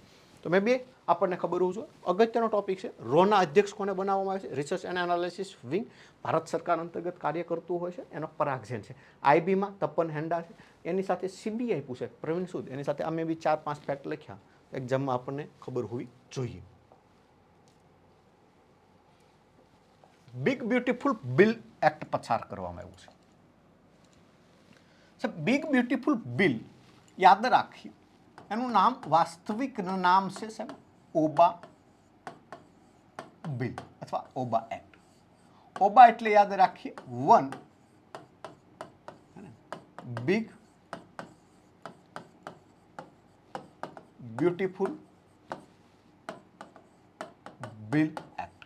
તો મેં બે આપણને ખબર હોવું જોઈએ. અગત્યનો ટોપિક છે રોના અધ્યક્ષ કોને બનાવવામાં આવે છે? Research and analysis wing Bharat સરકાર અંતર્ગત કાર્ય કરતું હોય છે, એનો પરાગ સેન છે. આઈબીમાં તપન હેન્ડા છે. એની સાથે સીબીઆઈ પૂછે પ્રવીણ સૂદ. એની સાથે અમે બી 4-5 ફેક્ટ લખ્યા, એક્ઝામમાં આપણને ખબર હોવી જોઈએ. બિગ બ્યુટીફુલ બિલ એક્ટ પસાર કરવામાં આવ્યું છે. બિગ બ્યુટીફુલ બિલ યાદ રાખી, એનું નામ વાસ્તવિક નામ છે સાહેબ ઓબા બિલ અથવા ઓબા એક્ટ. ઓબા એટલે યાદ રાખીએ one big beautiful bill act.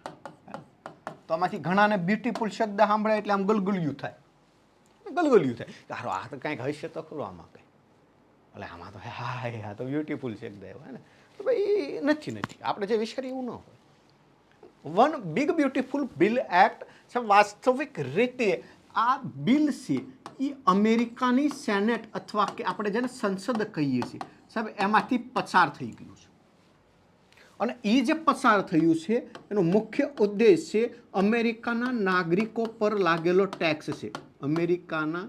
તો આમાંથી ઘણાને બ્યુટીફુલ શબ્દ સાંભળે એટલે આમ ગલગલિયું થાય, તારો આ તો કંઈક હશે તો ખરું આમાં કંઈ, એટલે આમાં તો હા તો બ્યુટીફુલ શબ્દ એવો ને, તો ભાઈ નથી આપણે જે વિચારીએ એવું ન હોય. One big beautiful bill act વાસ્તવિક રીતે આ બિલ છે એ અમેરિકાની સેનેટ અથવા કે આપણે જેને સંસદ કહીએ છીએ સાહેબ, એમાંથી પસાર થઈ ગયું છે. અને એ જે પસાર થયું છે એનો મુખ્ય ઉદ્દેશ છે અમેરિકાના નાગરિકો પર લાગેલો ટેક્સ છે. અમેરિકાના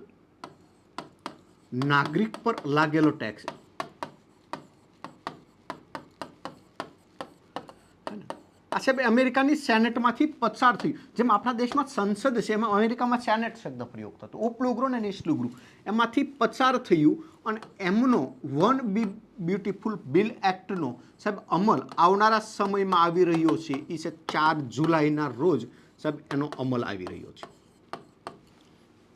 નાગરિક પર લાગેલો ટેક્સ. આ સાહેબ અમેરિકાની સેનેટમાંથી પસાર થયું. જેમ આપણા દેશમાં સંસદ છે એમાં અમેરિકામાં સેનેટ શબ્દ પ્રયોગ થતો, ઉપલું ગૃહ અને નીચલું ગૃહ, એમાંથી પસાર થયું અને એમનો વન બ્યુટીફુલ બિલ એક્ટનો સાહેબ અમલ આવનારા સમયમાં આવી રહ્યો છે. એ છે 4 જુલાઈના રોજ સાહેબ એનો અમલ આવી રહ્યો છે.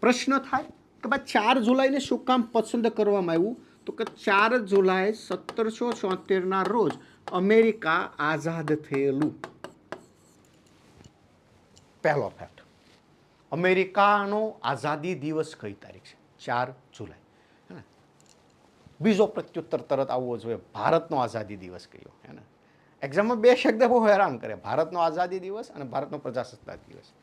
પ્રશ્ન થાય કે ભાઈ 4 જુલાઈને શું કામ પસંદ કરવામાં આવ્યું? તો કે 4 જુલાઈ 1776ના રોજ અમેરિકા આઝાદ થયેલું. પહેલો ફેક્ટ. અમેરિકાનો આઝાદી દિવસ કઈ તારીખ છે? 4 જુલાઈ. હે ને? બીજો પ્રત્યુત્તર તરત આવવો જોઈએ, ભારતનો આઝાદી દિવસ કયો? હે ને? એક્ઝામમાં 2 શબ્દ બહુ હેરાન કરે, ભારતનો આઝાદી દિવસ અને ભારતનો પ્રજાસત્તાક દિવસ.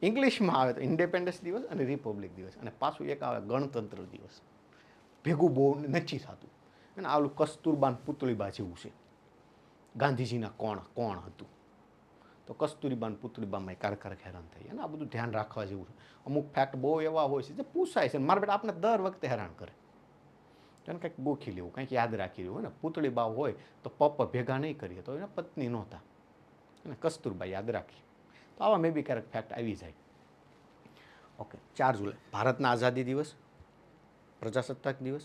ઇંગ્લિશમાં આવે તો ઇન્ડિપેન્ડન્સ દિવસ અને રિપબ્લિક દિવસ, અને પાછું એક આવે ગણતંત્ર દિવસ. ભેગું બહુ નથી થતું. અને આવું કસ્તુરબા પુતળીબા જેવું છે. ગાંધીજીના કોણ હતું? તો કસ્તુરીબા પુતળીબામાં કારક હેરાન થઈ. અને આ બધું ધ્યાન રાખવા જેવું છે. અમુક ફેક્ટ બહુ એવા હોય છે જે પૂછાય છે. મારા બેટા આપણે દર વખતે હેરાન કરે. એને કંઈક ગોખી લેવું, કંઈક યાદ રાખી લેવું. ને પુતળીબા હોય તો પપ્પા ભેગા નહીં કરીએ તો એના પત્ની નહોતા. અને કસ્તુરબા યાદ રાખી. તો આવા મે બી ક્યારેક ફેક્ટ આવી જાય. ઓકે, 4 જુલાઈ ભારતના આઝાદી દિવસ, પ્રજાસત્તાક દિવસ,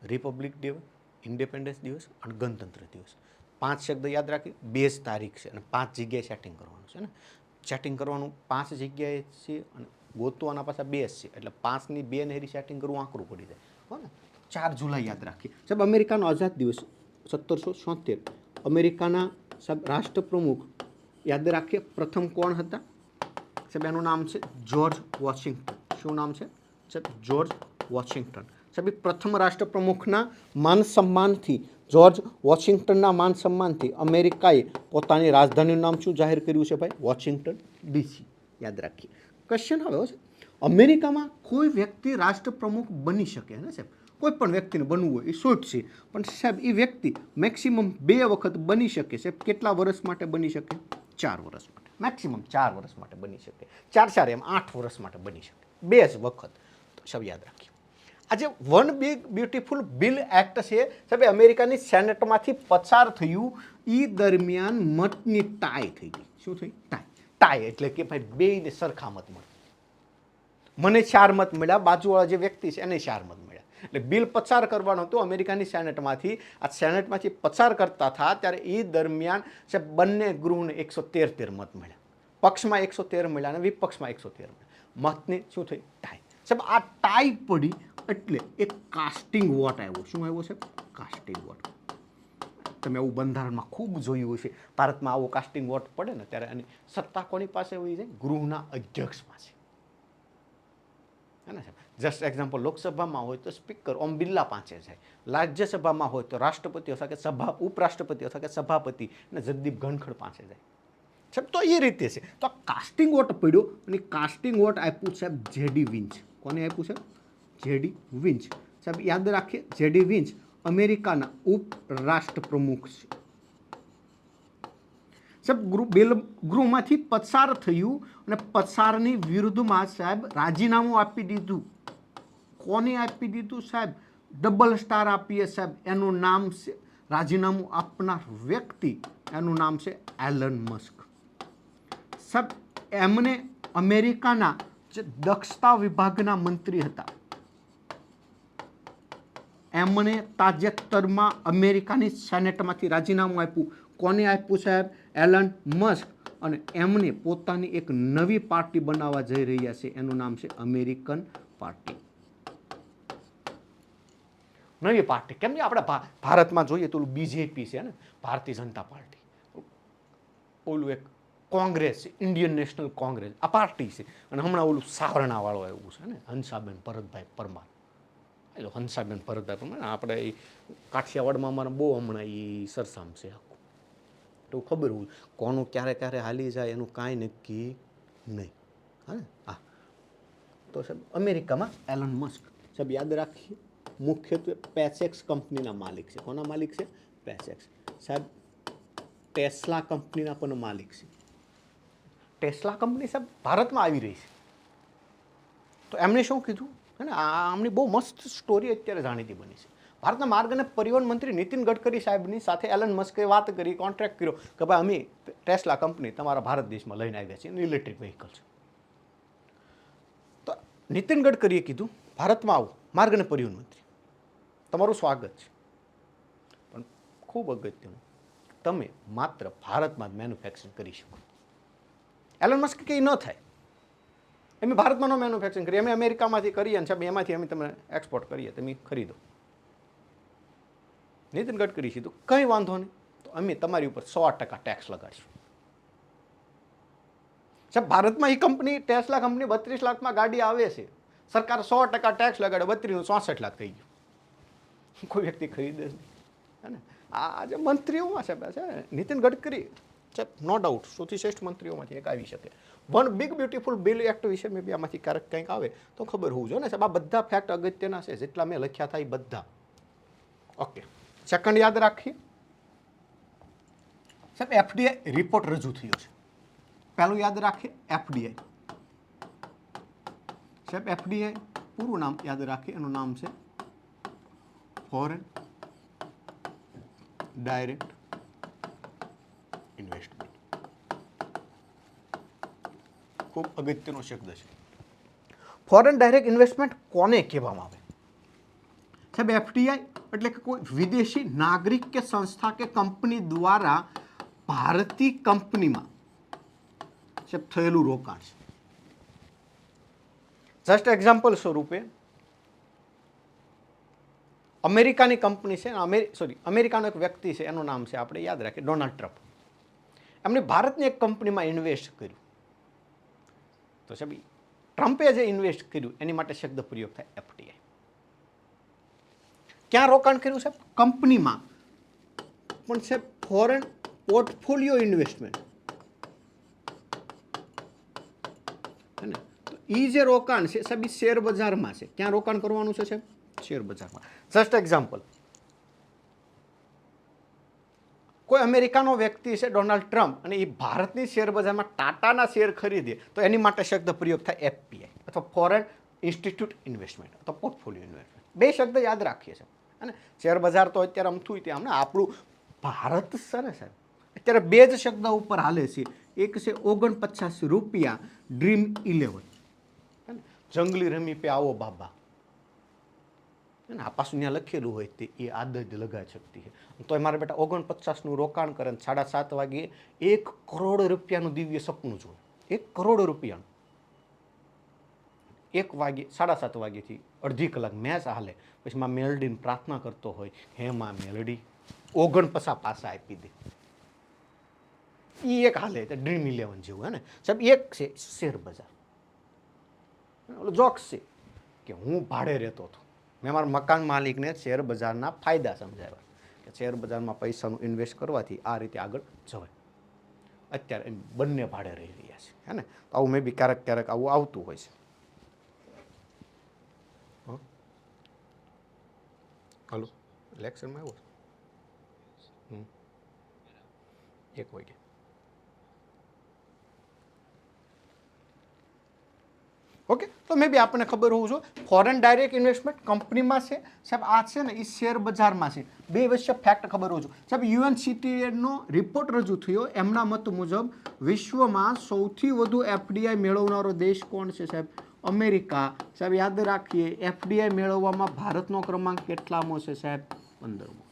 રિપબ્લિક દિવસ, ઇન્ડિપેન્ડન્સ દિવસ અને ગણતંત્ર દિવસ. 5 શબ્દ યાદ રાખી. 2 જ તારીખ છે અને 5 જગ્યાએ સેટિંગ કરવાનું છે ને. સેટિંગ કરવાનું 5 જગ્યાએ છે અને ગોતવાના પાછા 2 છે. એટલે 5ની 2 ને સેટિંગ કરવું આંકડું પડી જાય. હો ને? 4 જુલાઈ યાદ રાખીએ. સાહેબ અમેરિકાનો આઝાદ દિવસ 1776. અમેરિકાના સાહેબ રાષ્ટ્રપ્રમુખ યાદ રાખીએ પ્રથમ કોણ હતા? સાહેબ એનું નામ છે જ્યોર્જ વોશિંગ્ટન. શું નામ છે? સાહેબ જ્યોર્જ વોશિંગ્ટન. સાહેબ પ્રથમ રાષ્ટ્રપ્રમુખના માન સન્માનથી, જ્યોર્જ વોશિંગ્ટનના માન સન્માનથી અમેરિકાએ પોતાની રાજધાનીનું નામ શું જાહેર કર્યું છે ભાઈ? Washington DC. યાદ રાખીએ. ક્વેશ્ચન હવે છે, અમેરિકામાં કોઈ વ્યક્તિ રાષ્ટ્રપ્રમુખ બની શકે ને સાહેબ? કોઈ પણ વ્યક્તિને બનવું હોય એ છૂટ છે, પણ સાહેબ એ વ્યક્તિ મેક્સિમમ 2 વખત બની શકે. સાહેબ કેટલા વર્ષ માટે બની શકે? 4 વર્ષ માટે. મેક્સિમમ 4 વર્ષ માટે બની શકે. 4 એમ 8 વર્ષ માટે બની શકે. 2 જ વખત. તો સાહેબ યાદ રાખીએ. આજે one big beautiful bill act છે સાહેબ અમેરિકાની સેનેટમાંથી પસાર થયું. એ દરમિયાન મતની ટાઈ થઈ ગઈ. શું થઈ? ટાઈ એટલે કે ભાઈ બેયને સરખા મત મળે. મને 4 મત મળ્યા, બાજુવાળા જે વ્યક્તિ છે એને 4 મત મળ્યા. એટલે બિલ પસાર કરવાનો હતો અમેરિકાની સેનેટમાંથી. આ સેનેટમાંથી પસાર કરતા હતા ત્યારે એ દરમિયાન સાહેબ બંને ગૃહને 113 મત મળ્યા. પક્ષમાં 113 મળ્યા અને વિપક્ષમાં 113 મળ્યા. મતની શું થઈ? ટાઈ. સાહેબ આ ટાઈ પડી એટલે એક કાસ્ટિંગ વોટ આવ્યો. શું આવ્યો છે? Casting vote. તમે આવું બંધારણમાં ખૂબ જોયું હશે. ભારતમાં આવો કાસ્ટિંગ વોટ પડે ને ત્યારે એની સત્તા કોની પાસે હોય છે? ગૃહના અધ્યક્ષ પાસે. હે ને સાહેબ? જસ્ટ એક્ઝામ્પલ, લોકસભામાં હોય તો સ્પીકર ઓમ બિરલા પાસે જાય. રાજ્યસભામાં હોય તો રાષ્ટ્રપતિ અથવા કે ઉપરાષ્ટ્રપતિ અથવા કે સભાપતિ અને જગદીપ ધનખડ પાસે જાય. સાહેબ તો એ રીતે છે. તો કાસ્ટિંગ વોટ પડ્યો અને કાસ્ટિંગ વોટ આપ્યું સાહેબ જેડી વિન્ચ. કોને આપ્યું છે? જેડી વિન્ચ. સાહેબ યાદ રાખીએ, જેડી વિન્ચ અમેરિકાના ઉપરાષ્ટ્રપ્રમુખ છે. સાહેબ ગૃહમાંથી પસાર થયું અને પસારની વિરુદ્ધમાં સાહેબ રાજીનામું આપી દીધું. કોને આપી દીધું સાહેબ? ડબલ સ્ટાર આપીએ સાહેબ. એનું નામ છે, રાજીનામું આપનાર વ્યક્તિ એનું નામ છે એલન મસ્ક. સાહેબ એમને અમેરિકાના જે દક્ષતા વિભાગના મંત્રી હતા, એમણે તાજેતરમાં અમેરિકાની સેનેટમાંથી રાજીનામું આપ્યું. કોને આપ્યું સાહેબ? Elon Musk. અને એમને પોતાની એક નવી પાર્ટી બનાવવા જઈ રહ્યા છે. એનું નામ છે અમેરિકન પાર્ટી. નવી પાર્ટી. કેમ કે આપણે ભારતમાં જોઈએ તો બીજેપી છે ને, ભારતીય જનતા પાર્ટી. ઓલું એક કોંગ્રેસ છે, ઇન્ડિયન નેશનલ કોંગ્રેસ. આ પાર્ટી છે. અને હમણાં ઓલું સાવરણા વાળો આવ્યું છે ને, હંસાબેન ભરતભાઈ પરમાર. એટલે હંસાબેન ભરતભાઈ પરમાર આપણે કાઠિયાવાડમાં અમારા બહુ હમણાં એ સરસામ છે આખું. તો ખબર હોય કોનું ક્યારે ક્યારે હાલી જાય એનું કાંઈ નક્કી નહીં. હા. તો સાહેબ અમેરિકામાં એલન મસ્ક. સાહેબ યાદ રાખીએ, મુખ્યત્વે પેસેક્સ કંપનીના માલિક છે. કોના માલિક છે? પેસેક્સ. સાહેબ ટેસ્લા કંપનીના પણ માલિક છે. ટેસ્લા કંપની સાહેબ ભારતમાં આવી રહી છે. તો એમણે શું કીધું? હે ને, આમની બહુ મસ્ત સ્ટોરી અત્યારે જાણીતી બની છે. ભારતના માર્ગ અને પરિવહન મંત્રી નીતિન ગડકરી સાહેબની સાથે એલન મસ્કે વાત કરી, કોન્ટ્રાક્ટ કર્યો કે ભાઈ અમે ટેસ્લા કંપની તમારા ભારત દેશમાં લઈને આવ્યા છીએ, ઇલેક્ટ્રિક વ્હીકલ છે. તો નીતિન ગડકરીએ કીધું ભારતમાં આવો માર્ગ અને પરિવહન મંત્રી, તમારું સ્વાગત છે, પણ ખૂબ અગત્યનું, તમે માત્ર ભારતમાં જ મેન્યુફેક્ચરિંગ કરી શકો. એલન મસ્ક કે ન થાય, અમે ભારતમાં ન મેન્યુફેક્ચરિંગ કરીએ, અમે અમેરિકામાંથી કરીએ અને સાહેબ એમાંથી અમે તમને એક્સપોર્ટ કરીએ, તમે ખરીદો. નીતિન ગડકરી કીધું કંઈ વાંધો નહીં, તો અમે તમારી ઉપર 100% ટેક્સ લગાડીશું. સાહેબ ભારતમાં એ કંપની ટેસ્લા કંપની 32 લાખમાં ગાડી આવે છે, સરકાર 100% ટેક્સ લગાડે, 32 નું 64 લાખ થઈ ગયું, કોઈ વ્યક્તિ ખરીદે જ નહીં. હે ને? આ જે મંત્રીઓમાં સાહેબ છે નીતિન ગડકરી સાહેબ નો ડાઉટ સૌથી શ્રેષ્ઠ મંત્રીઓમાંથી એક આવી શકે. One big beautiful bill act વિશે મેં બી આમાંથી ક્યારેક કંઈક આવે તો ખબર હોવું જોઈએ ને સાહેબ. આ બધા ફેક્ટ અગત્યના છે, જેટલા મેં લખ્યા હતા એ બધા. ઓકે, સેકન્ડ યાદ રાખીએ સાહેબ, એફડીઆઈ રિપોર્ટ રજૂ થયો છે. પહેલું યાદ રાખીએ એફડીઆઈ. સાહેબ એફડીઆઈ પૂરું નામ યાદ રાખીએ, એનું નામ છે ફોરેન ડાયરેક્ટ ઇન્વેસ્ટમેન્ટ. ખૂબ અગત્યનો શબ્દ છે. ફોરેન ડાયરેક્ટ ઇન્વેસ્ટમેન્ટ કોને કહેવામાં આવે? સાહેબ એફડીઆઈ એટલે કે કોઈ વિદેશી નાગરિક કે સંસ્થા કે કંપની દ્વારા ભારતીય કંપનીમાં સાહેબ થયેલું રોકાણ છે. જસ્ટ એક્ઝામ્પલ સ્વરૂપે અમેરિકાની કંપની છે, અમેરિકાનો એક વ્યક્તિ છે, એનું નામ છે આપણે યાદ રાખીએ ડોનાલ્ડ ટ્રમ્પ. એમણે ભારતની એક કંપનીમાં ઇન્વેસ્ટ કર્યું, તો સાહેબ ટ્રમ્પે જે ઇન્વેસ્ટ કર્યું એની માટે શબ્દ પ્રયોગ થાય એફડીઆઈ. ક્યાં રોકાણ કર્યું સાહેબ? કંપનીમાં, પણ સાહેબ ફોરેન પોર્ટફોલિયો ઇન્વેસ્ટમેન્ટ હે ને, તો એ જે રોકાણ છે સાહેબ એ શેર બજારમાં છે. ક્યાં રોકાણ કરવાનું છે સાહેબ? શેર બજારમાં. જસ્ટ એક્ઝામ્પલ, કોઈ અમેરિકાનો વ્યક્તિ છે ડોનાલ્ડ ટ્રમ્પ અને એ ભારતની શેર બજારમાં ટાટાના શેર ખરીદે તો એની માટે શબ્દ પ્રયોગ થાય એફપીઆઈ અથવા ફોરેન ઇન્સ્ટિટ્યૂટ ઇન્વેસ્ટમેન્ટ અથવા પોર્ટફોલિયો ઇન્વેસ્ટમેન્ટ. બે શબ્દ યાદ રાખીએ છીએ. અને શેર બજાર તો અત્યારે અમથું ત્યાં ને આપણું ભારત છે ને સાહેબ, અત્યારે બે જ શબ્દ ઉપર હાલે છે. એક છે 49 રૂપિયા ડ્રીમ 11, જંગલી રમી પે આવો બાબા. આ પાછું ત્યાં લખેલું હોય તે એ આદત લગાવી શકતી છે. તો મારા બેટા 49નું રોકાણ કરે 7:30 વાગે 1 કરોડ રૂપિયાનું દિવ્ય સપનું જોવે. 1 કરોડ રૂપિયાનું 1 વાગે 7:30 વાગ્યાથી અડધી કલાક મેચ હાલે, પછી માં મેલડીને પ્રાર્થના કરતો હોય, હે માં મેલડી 49 પાસા આપી દે. એ એક હાલે ડ્રીમ 11 જેવું. હે ને સાહેબ, એક છે શેર બજાર. જોક્સ છે કે હું ભાડે રહેતો હતો, મેં મારા મકાન માલિકને શેર બજારના ફાયદા સમજાવ્યા કે શેર બજારમાં પૈસાનું ઇન્વેસ્ટ કરવાથી આ રીતે આગળ જવાય. અત્યારે બંને ભાડે રહી રહ્યા છે. હે ને, તો આવું મેં બી ક્યારેક ક્યારેક આવું આવતું હોય છે. હાલો, લેક્ચરમાં આવ્યો 1 વાગે. ઓકે, તો મે બી આપણને ખબર હોવું જોઈએ ફોરેન ડાયરેક્ટ ઇન્વેસ્ટમેન્ટ કંપનીમાં છે સાહેબ. આ છે ને એ શેર બજારમાં છે. બે વચ્ચે ફેક્ટ ખબર હોવું જોઈએ સાહેબ. યુએનસીટીએનો રિપોર્ટ રજૂ થયો, એમના મત મુજબ વિશ્વમાં સૌથી વધુ એફડીઆઈ મેળવનારો દેશ કોણ છે સાહેબ? અમેરિકા. સાહેબ યાદ રાખીએ એફડીઆઈ મેળવવામાં ભારતનો ક્રમાંક કેટલામો છે સાહેબ? 15મો.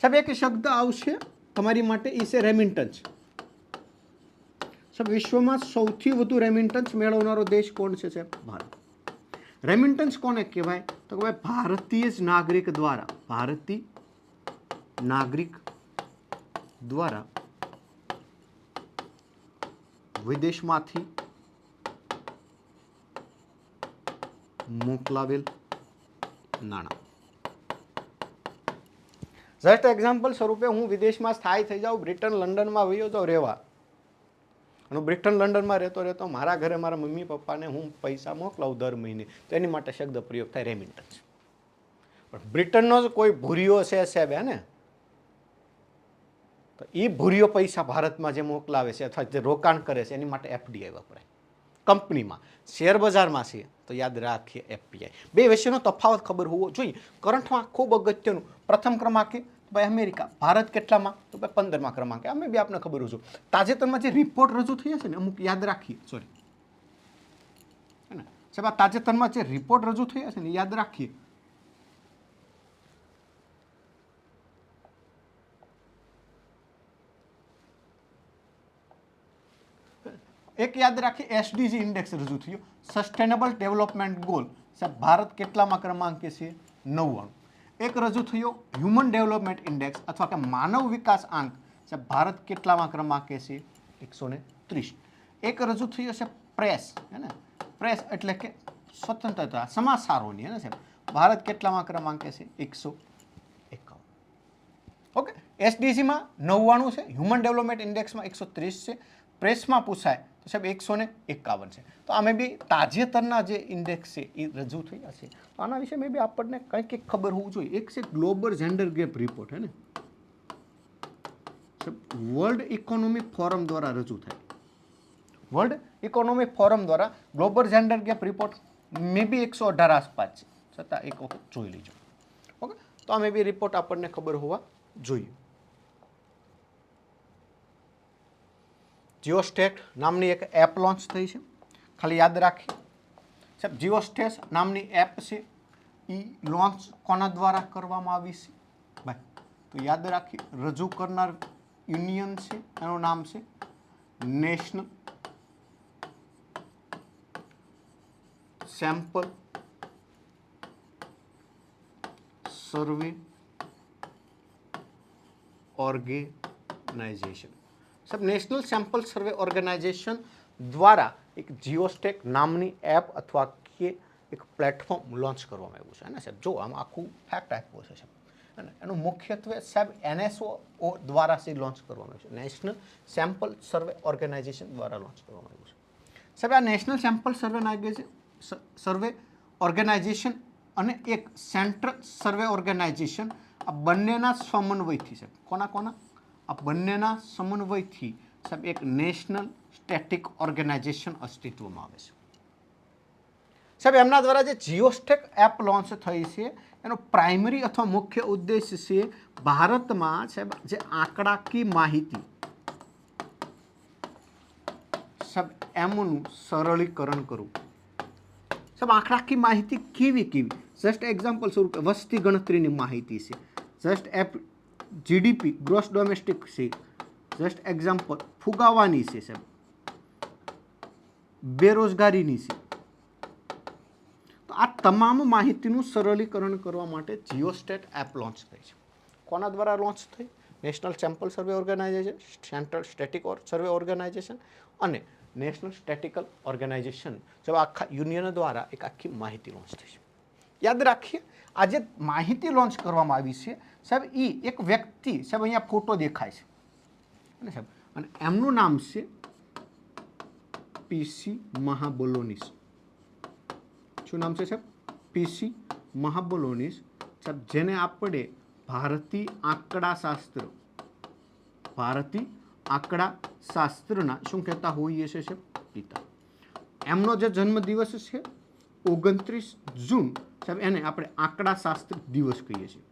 સાહેબ એક શબ્દ આવશે તમારી માટે, એ છે રેમિટન્સ. વિશ્વમાં સૌથી વધુ રેમિટન્સ મેળવનારો દેશ કોણ છે સાહેબ? ભારત. રેમિટન્સ કોને કહેવાય? તો કે ભારતીય જ નાગરિક દ્વારા, ભારતીય નાગરિક દ્વારા વિદેશમાંથી મોકલાવેલ નાણાં. જસ્ટ એક્ઝામ્પલ સ્વરૂપે હું વિદેશમાં સ્થાયી થઈ જાઉં, બ્રિટન લંડનમાં વયો જાઉં રહેવા, અને બ્રિટન લંડનમાં રહેતો મારા ઘરે મારા મમ્મી પપ્પાને હું પૈસા મોકલાવું દર મહિને, તો એની માટે શબ્દ પ્રયોગ થાય રેમિટન્સ. પણ બ્રિટનનો જ કોઈ ભૂરીયો છે સાહેબ, હે ને, તો એ ભૂરીયો પૈસા ભારતમાં જે મોકલાવે છે અથવા જે રોકાણ કરે છે એની માટે એફડીઆઈ વપરાય. કંપનીમાં, શેર બજારમાં છે તો યાદ રાખીએ એફપીઆઈ. બે વચ્ચેનો તફાવત ખબર હોવો જોઈએ. કરંટમાં ખૂબ અગત્યનું, પ્રથમ ક્રમાંકે ભાઈ અમેરિકા, ભારત કેટલામાં તો ભાઈ 15મા ક્રમાંકે. અમે બી આપણે ખબર છે. તાજેતરમાં જે રિપોર્ટ રજૂ થયા છે ને અમુક યાદ રાખીએ, સોરી હે ને સાહેબ, આ તાજેતરમાં જે રિપોર્ટ રજૂ થયા છે ને યાદ રાખીએ. એક યાદ રાખીએ, એસડીજી ઇન્ડેક્સ રજૂ થયો, સસ્ટેનેબલ ડેવલપમેન્ટ ગોલ. સાહેબ ભારત કેટલામાં ક્રમાંકે છે? 99. એક રજૂ થયો હ્યુમન ડેવલપમેન્ટ ઇન્ડેક્સ અથવા કે માનવ વિકાસ આંક. સાહેબ ભારત કેટલામાં ક્રમાંકે છે? 130. એક રજૂ થયો છે પ્રેસ, હે ને, પ્રેસ એટલે કે સ્વતંત્રતા સમાચારોની, હે ને સાહેબ, ભારત કેટલામાં ક્રમાંકે છે? 151. ઓકે, એસડીજીમાં 99 છે, હ્યુમન ડેવલપમેન્ટ ઇન્ડેક્સમાં 130 છે, પ્રેસમાં પૂછાય તો સાહેબ 151 છે. તો આમે બી તાજેતરના જે ઇન્ડેક્સ છે એ રજૂ થયા છે. તો આના વિશે મે બી આપણને કંઈક ખબર હોવું જોઈએ. એક છે ગ્લોબલ જેન્ડર ગેપ રિપોર્ટ, હે ને, વર્લ્ડ ઇકોનોમિક ફોરમ દ્વારા રજૂ થાય. વર્લ્ડ ઇકોનોમિક ફોરમ દ્વારા ગ્લોબલ જેન્ડર ગેપ રિપોર્ટ મે બી 118 આસપાસ છે, છતાં એક વખત જોઈ લેજો. ઓકે, તો આ મે બી રિપોર્ટ આપણને ખબર હોવા જોઈએ. જીઓસ્ટેટ નામની એક એપ લોન્ચ થઈ છે, ખાલી યાદ રાખીએ સાહેબ. જીઓસ્ટેટ નામની એપ છે એ લોન્ચ કોના દ્વારા કરવામાં આવી છે ભાઈ? તો યાદ રાખીએ, રજૂ કરનાર યુનિયન છે, એનું નામ છે નેશનલ સેમ્પલ સર્વે ઓર્ગેનાઇઝેશન. સાહેબ નેશનલ સેમ્પલ સર્વે ઓર્ગેનાઇઝેશન દ્વારા એક જીઓસ્ટેક નામની એપ અથવા કે એક પ્લેટફોર્મ લોન્ચ કરવામાં આવ્યું છે, ને સાહેબ. જો આમ આખું ફેક્ટ આપ્યું છે સાહેબ, અને એનું મુખ્યત્વે સાહેબ એનએસઓ દ્વારા લોન્ચ કરવામાં આવ્યું છે, નેશનલ સેમ્પલ સર્વે ઓર્ગેનાઇઝેશન દ્વારા લોન્ચ કરવામાં આવ્યું છે સાહેબ. આ નેશનલ સેમ્પલ સર્વે ઓર્ગેનાઇઝેશન અને એક સેન્ટ્રલ સર્વે ઓર્ગેનાઇઝેશન, આ બંનેના સમન્વયથી સાહેબ, કોના આ બંનેના સમન્વયથી સાહેબ એક નેશનલ સ્ટેટિક ઓર્ગેનાઇઝેશન અસ્તિત્વમાં આવે છે સાહેબ. એમના દ્વારા જે જીઓસ્ટેક એપ લોન્ચ થઈ છે એનો પ્રાઇમરી અથવા મુખ્ય ઉદ્દેશ છે ભારતમાં સાહેબ જે આંકડાકીય માહિતી સાહેબ એમનું સરળીકરણ કરવું. સાહેબ આંકડાકીય માહિતી કેવી? જસ્ટ એક્ઝામ્પલ સ્વરૂપે વસ્તી ગણતરીની માહિતી છે, જસ્ટ જીડીપી ગ્રોસ ડોમેસ્ટિક છે, જસ્ટ એક્ઝામ્પલ ફુગાવાની છે સાહેબ, બેરોજગારીની છે. તો આ તમામ માહિતીનું સરળીકરણ કરવા માટે જીઓસ્ટેટ એપ લોન્ચ થઈ છે. કોના દ્વારા લોન્ચ થઈ? નેશનલ સેમ્પલ સર્વે ઓર્ગેનાઇઝેશન, સેન્ટ્રલ સ્ટેટિક સર્વે ઓર્ગેનાઇઝેશન અને નેશનલ સ્ટેટિકલ ઓર્ગેનાઇઝેશન. જો આખા યુનિયન દ્વારા એક આખી માહિતી લોન્ચ થઈ છે. યાદ રાખીએ, આ જે માહિતી લોન્ચ કરવામાં આવી છે સાહેબ એ એક વ્યક્તિ સાહેબ, અહીંયા ફોટો દેખાય છે ને સાહેબ, અને એમનું નામ છે પીસી મહાબોલોનિસ. શું નામ છે સાહેબ? પીસી મહાબોલોનિસ સાહેબ, જેને આપણે ભારતીય આંકડાશાસ્ત્રના શું કહેતા હોઈએ છે સાહેબ? પિતા. એમનો જે જન્મદિવસ છે 29 જૂન સાહેબ, એને આપણે આંકડાશાસ્ત્ર દિવસ કહીએ છીએ.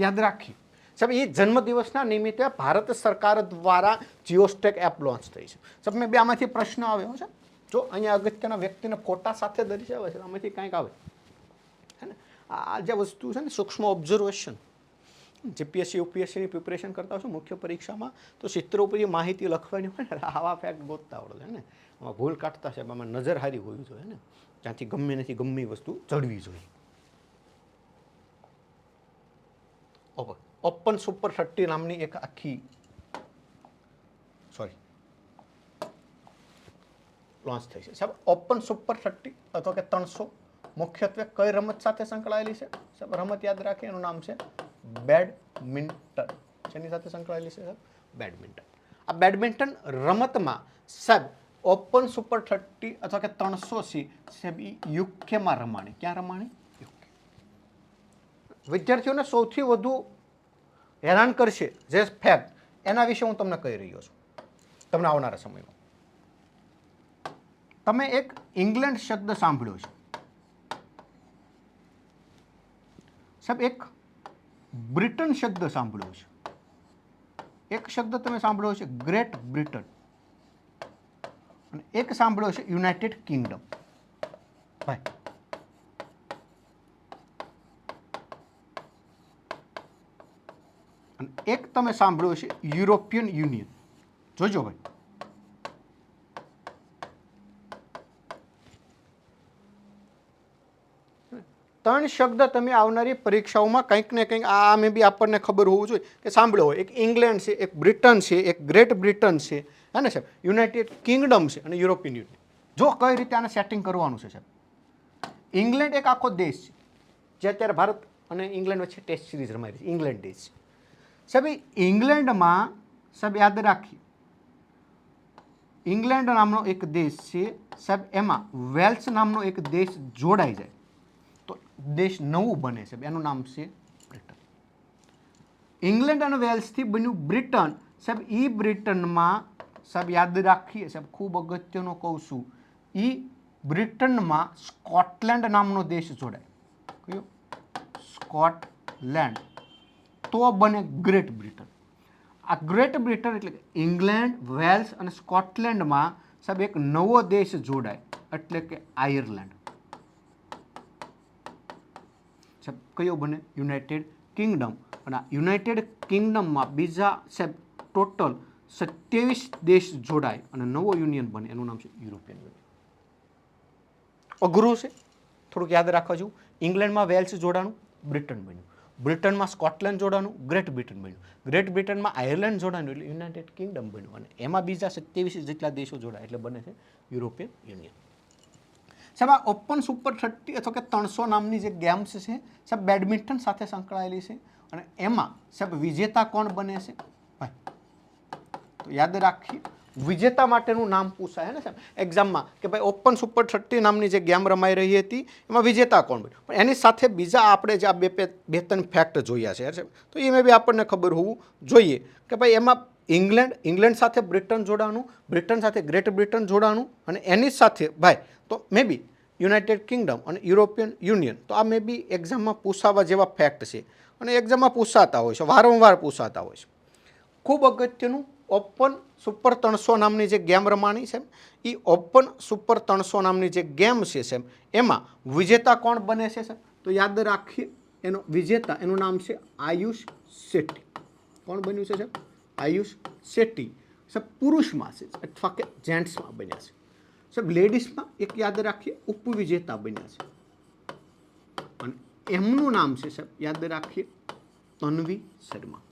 યાદ રાખીએ સાહેબ, એ જન્મદિવસના નિમિત્તે ભારત સરકાર દ્વારા જીઓસ્ટેક એપ લોન્ચ થઈ છે સાહેબ. મેં બે આમાંથી પ્રશ્ન આવ્યો છે. જો અહીંયા અગત્યના વ્યક્તિને ફોટા સાથે દર્શાવે છે, આમાંથી કંઈક આવે હે ને. આ જે વસ્તુ છે ને સૂક્ષ્મ ઓબ્ઝર્વેશન, જીપીએસસી યુપીએસસીની પ્રિપરેશન કરતા હશો મુખ્ય પરીક્ષામાં, તો ચિત્રો ઉપર જે માહિતી લખવાની હોય ને, આવા ફેક્ટ ગોતતા આવડે છે ને. આમાં ભૂલ કાઢતા સાહેબ, આમાં નજર હારી હોવી જોઈએ ને, ત્યાંથી ગમે નથી ગમે વસ્તુ ચડવી જોઈએ. ઓપન સુપર 30 નામની એક આખી લોન્ચ થઈ છે સાહેબ. ઓપન સુપર 30 અથવા કે 300 મુખ્યત્વે કઈ રમત સાથે સંકળાયેલી છે સાહેબ? રમત યાદ રાખીએ, એનું નામ છે બેડમિન્ટન. શેની સાથે સંકળાયેલી છે સાહેબ? બેડમિન્ટન. આ બેડમિન્ટન રમતમાં સાહેબ ઓપન સુપર 30 અથવા કે 300 છે સાહેબ, એ યુકેમાં રમાણી. ક્યાં રમાણી? યુકે. વિદ્યાર્થીઓને સૌથી વધુ હેરાન કરશે જે ફેક્ટ એના વિશે હું તમને કહી રહ્યો છું તમને આવનારા સમયમાં. તમે એક ઇંગ્લેન્ડ શબ્દ સાંભળ્યો છે સાહેબ, એક બ્રિટન શબ્દ સાંભળ્યો છે, એક શબ્દ તમે સાંભળ્યો છે ગ્રેટ બ્રિટન, અને એક સાંભળ્યો છે યુનાઇટેડ કિંગડમ. ભાઈ અને એક તમે સાંભળ્યો છે યુરોપિયન યુનિયન. જોજો ભાઈ, ત્રણ શબ્દ તમે આવનારી પરીક્ષાઓમાં કંઈક ને કંઈક આ મે બી આપણને ખબર હોવું જોઈએ કે સાંભળ્યો હોય. એક ઇંગ્લેન્ડ છે, એક બ્રિટન છે, એક ગ્રેટ બ્રિટન છે, હે ને સાહેબ, યુનાઇટેડ કિંગડમ છે અને યુરોપિયન યુનિયન. જો કઈ રીતે આને સેટિંગ કરવાનું છે સાહેબ. ઇંગ્લેન્ડ એક આખો દેશ છે જે અત્યારે ભારત અને ઇંગ્લેન્ડ વચ્ચે ટેસ્ટ સિરીઝ રમાઈ રહી છે. ઇંગ્લેન્ડ દેશ છે સાહેબ. ઇંગ્લેન્ડમાં સાહેબ યાદ રાખીએ, ઇંગ્લેન્ડ નામનો એક દેશ છે સાહેબ, એમાં વેલ્સ નામનો એક દેશ જોડાઈ જાય તો દેશ નવું બને છે, એનું નામ છે બ્રિટન. ઇંગ્લેન્ડ અને વેલ્સથી બન્યું બ્રિટન સાહેબ. ઈ બ્રિટનમાં સાહેબ યાદ રાખીએ સાહેબ, ખૂબ અગત્યનો કહું છું, ઈ બ્રિટનમાં સ્કોટલેન્ડ નામનો દેશ જોડાય. કયો? સ્કોટલેન્ડ. તો બને ગ્રેટ બ્રિટન. આ ગ્રેટ બ્રિટન એટલે કે ઇંગ્લેન્ડ, વેલ્સ અને સ્કોટલેન્ડમાં સાહેબ એક નવો દેશ જોડાય એટલે કે આયર્લેન્ડ. સાહેબ કયો બને? United Kingdom. અને આ યુનાઇટેડ કિંગડમમાં બીજા સાહેબ ટોટલ 27 દેશ જોડાય અને નવો યુનિયન બને, એનું નામ છે યુરોપિયન યુનિયન. અઘરું છે, થોડુંક યાદ રાખવા જેવું. ઇંગ્લેન્ડમાં વેલ્સ જોડાણું, બ્રિટન બન્યું. બ્રિટનમાં સ્કોટલેન્ડ જોડાણું, ગ્રેટ બ્રિટન બન્યું. ગ્રેટ બ્રિટનમાં આયર્લેન્ડ જોડાણું એટલે યુનાઇટેડ કિંગડમ બન્યું. અને એમાં બીજા 27 જેટલા દેશો જોડાય એટલે બને છે યુરોપિયન યુનિયન. સાહેબ આ ઓપન સુપર 30 અથવા કે 300 નામની જે ગેમ્સ છે સાહેબ, બેડમિન્ટન સાથે સંકળાયેલી છે. અને એમાં સાહેબ વિજેતા કોણ બને છે ભાઈ? તો યાદ રાખીએ, વિજેતા માટેનું નામ પૂછાય ને સાહેબ એક્ઝામમાં કે ભાઈ ઓપન સુપર 30 નામની જે ગેમ રમાઈ રહી હતી એમાં વિજેતા કોણ બન્યું. પણ એની સાથે બીજા આપણે જે આ બે ત્રણ ફેક્ટ જોયા છે સાહેબ, તો એ બી આપણને ખબર હોવું જોઈએ કે ભાઈ એમાં ઇંગ્લેન્ડ સાથે બ્રિટન જોડાણું, બ્રિટન સાથે ગ્રેટ બ્રિટન જોડાણું, અને એની સાથે ભાઈ તો મે બી યુનાઇટેડ કિંગડમ અને યુરોપિયન યુનિયન. તો આ મે બી એક્ઝામમાં પૂછાવા જેવા ફેક્ટ છે અને એક્ઝામમાં પૂછાતા હોય છે, વારંવાર પૂછાતા હોય છે. ખૂબ અગત્યનું ઓપન સુપર 300 નામની જે ગેમ રમાણી છે એ ઓપન સુપર 300 નામની જે ગેમ છે સાહેબ, એમાં વિજેતા કોણ બને છે સાહેબ? તો યાદ રાખીએ, એનો વિજેતા એનું નામ છે આયુષ શેટ્ટી. કોણ બન્યું છે સાહેબ? આયુષ શેટ્ટી. સાહેબ પુરુષમાં છે અથવા કે જેન્ટ્સમાં બન્યા છે સાહેબ. લેડીઝમાં એક યાદ રાખીએ ઉપવિજેતા બન્યા છે અને એમનું નામ છે સાહેબ યાદ રાખીએ તન્વી શર્મા.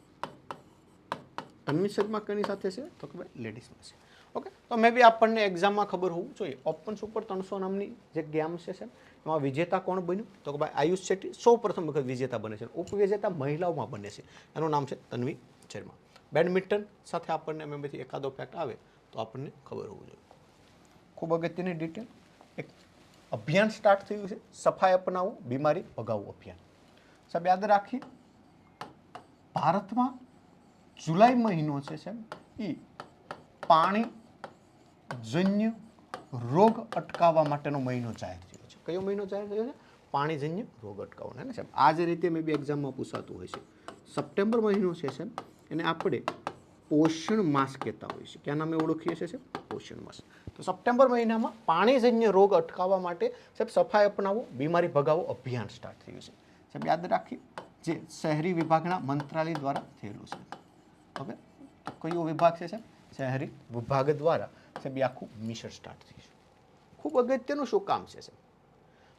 તન્વી શર્મા કોની સાથે છે? તો કે ભાઈ લેડીઝમાં છે. ઓકે, તો મે બી આપણને એક્ઝામમાં ખબર હોવું જોઈએ ઓપન સુપર 300 નામની જે ગેમ છે સાહેબ, એમાં વિજેતા કોણ બન્યું? તો કે ભાઈ આયુષ શેટ્ટી સૌ પ્રથમ વખત વિજેતા બને છે. ઉપવિજેતા મહિલાઓમાં બને છે, એનું નામ છે તન્વી શર્મા. બેડમિન્ટન સાથે આપણને મેં એકાદો ફેક્ટ આવે તો આપણને ખબર હોવું જોઈએ. ખૂબ અગત્યની ડિટેલ. એક અભિયાન સ્ટાર્ટ થયું છે, સફાઈ અપનાવો બીમારી ભગાવો અભિયાન. સાહેબ યાદ રાખીએ, ભારતમાં જુલાઈ મહિનો છે સાહેબ, એ પાણીજન્ય રોગ અટકાવવા માટેનો મહિનો જાહેર થયો છે. કયો મહિનો જાહેર થયો છે? પાણીજન્ય રોગ અટકાવવાનો ને સાહેબ. આ જ રીતે મેં બી એક્ઝામમાં પૂછાતું હોય છે. સપ્ટેમ્બર મહિનો છે સાહેબ, એને આપણે પોષણ માસ કહેતા હોઈએ છીએ. ક્યાં નામે ઓળખીએ છીએ સાહેબ? પોષણ માસ. તો સપ્ટેમ્બર મહિનામાં પાણીજન્ય રોગ અટકાવવા માટે સાહેબ સફાઈ અપનાવો બીમારી ભગાવો અભિયાન સ્ટાર્ટ થયું છે સાહેબ. યાદ રાખીએ, જે શહેરી વિભાગના મંત્રાલય દ્વારા થયેલું છે. ઓકે, તો કયો વિભાગ છે સાહેબ? શહેરી વિભાગ દ્વારા સાહેબ એ આખું મિશન સ્ટાર્ટ થયું છે. ખૂબ અગત્યનું શું કામ છે સાહેબ?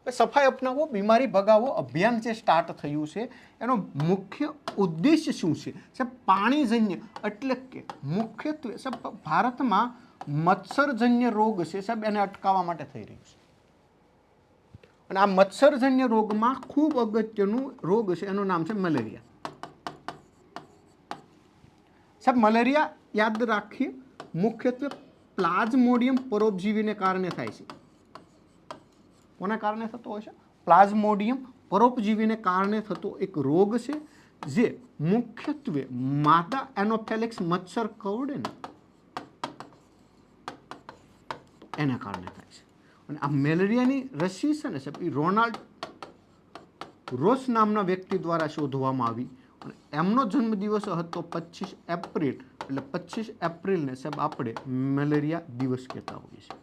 સફાઈ અપનાવો બીમારી ભગાવો અભિયાન જે સ્ટાર્ટ થયું છે એનો મુખ્ય ઉદ્દેશ્ય શું છે સાહેબ? પાણીજન્ય એટલે કે મુખ્યત્વે સાહેબ ભારતમાં મચ્છરજન્ય રોગ છે સાહેબ, એને અટકાવવા માટે થઈ રહ્યું છે. અને આ મચ્છરજન્ય રોગમાં ખૂબ અગત્યનું રોગ છે, એનું નામ છે મલેરિયા. સાહેબ મલેરિયા યાદ રાખીએ, મુખ્યત્વે પ્લાઝ્મોડિયમ પરોપજીવીને કારણે થાય છે. કોના કારણે થતો હોય છે? પ્લાઝ્મોડિયમ પરોપજીવીને કારણે થતો એક રોગ છે જે મુખ્યત્વે માદા એનોફેલિક્સ મચ્છર કરડે ને એના કારણે થાય છે. અને આ મેલેરિયાની રસી છે ને સાહેબ એ રોનાલ્ડ રોસ નામના વ્યક્તિ દ્વારા શોધવામાં આવી અને એમનો જન્મદિવસ હતો 25 એપ્રિલ. એટલે 25 એપ્રિલને સાહેબ આપણે મેલેરિયા દિવસ કહેતા હોઈએ છીએ.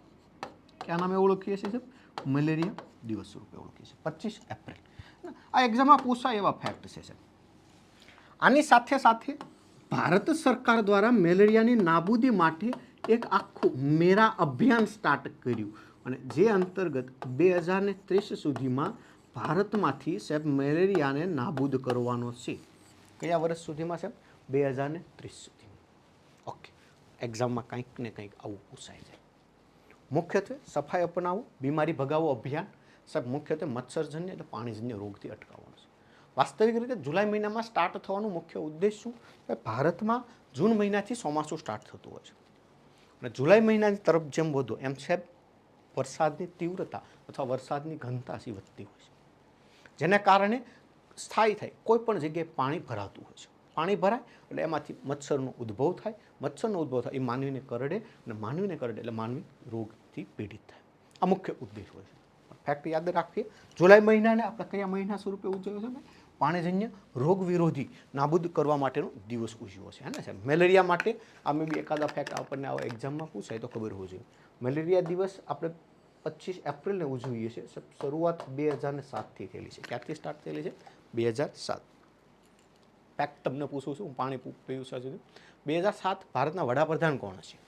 ક્યાં નામે ઓળખીએ છીએ સાહેબ? મેલેરિયા દિવસ રૂપે ઓળખીએ છીએ 25 એપ્રિલ. આ એક્ઝામમાં પૂછાય એવા ફેક્ટ છે સાહેબ. આની સાથે સાથે ભારત સરકાર દ્વારા મેલેરિયાની નાબૂદી માટે એક આખું મેરા અભિયાન સ્ટાર્ટ કર્યું અને જે અંતર્ગત 2030 સુધીમાં ભારતમાંથી સાહેબ મેલેરિયાને નાબૂદ કરવાનો છે. કયા વર્ષ સુધીમાં સાહેબ? 2030 સુધીમાં. ઓકે, એક્ઝામમાં કંઈક ને કંઈક આવું પૂછાય જાય. મુખ્યત્વે સફાઈ અપનાવો, બીમારી ભગાવો અભિયાન સાહેબ મુખ્યત્વે મચ્છરજન્ય એટલે પાણીજન્ય રોગથી અટકાવવાનો છે. વાસ્તવિક રીતે જુલાઈ મહિનામાં સ્ટાર્ટ થવાનું મુખ્ય ઉદ્દેશ શું? ભારતમાં જૂન મહિનાથી ચોમાસું સ્ટાર્ટ થતું હોય છે અને જુલાઈ મહિનાની તરફ જેમ વધો એમ સાહેબ વરસાદની તીવ્રતા અથવા વરસાદની ઘનતા વધતી હોય છે, જેને કારણે સ્થાયી થાય કોઈ પણ જગ્યાએ પાણી ભરાતું હોય છે. પાણી ભરાય એટલે એમાંથી મચ્છરનો ઉદ્ભવ થાય. મચ્છરનો ઉદ્ભવ થાય એ માનવીને કરડે અને માનવીને કરડે એટલે માનવી રોગથી પીડિત થાય. આ મુખ્ય ઉદ્દેશ હોય છે. ફેક્ટ યાદ રાખીએ, જુલાઈ મહિનાને આપણે કયા મહિના સ્વરૂપે ઉજવ્યો છે? પાણીજન્ય રોગ વિરોધી નાબૂદ કરવા માટેનો દિવસ ઉજવ્યો છે, હે ને સાહેબ? મેલેરિયા માટે અમે બી એકાદા ફેક્ટ આપણને આવા એક્ઝામમાં પૂછાય તો ખબર હોવી જોઈએ. મેલેરિયા દિવસ આપણે 25 એપ્રિલને ઉજવીએ છીએ. શરૂઆત 2007થી થયેલી છે. ક્યાંથી સ્ટાર્ટ થયેલી છે? 2007. ફેક્ટ તમને પૂછું છું, હું પાણી પીવું છું. 2007 ભારતના વડાપ્રધાન કોણ છે?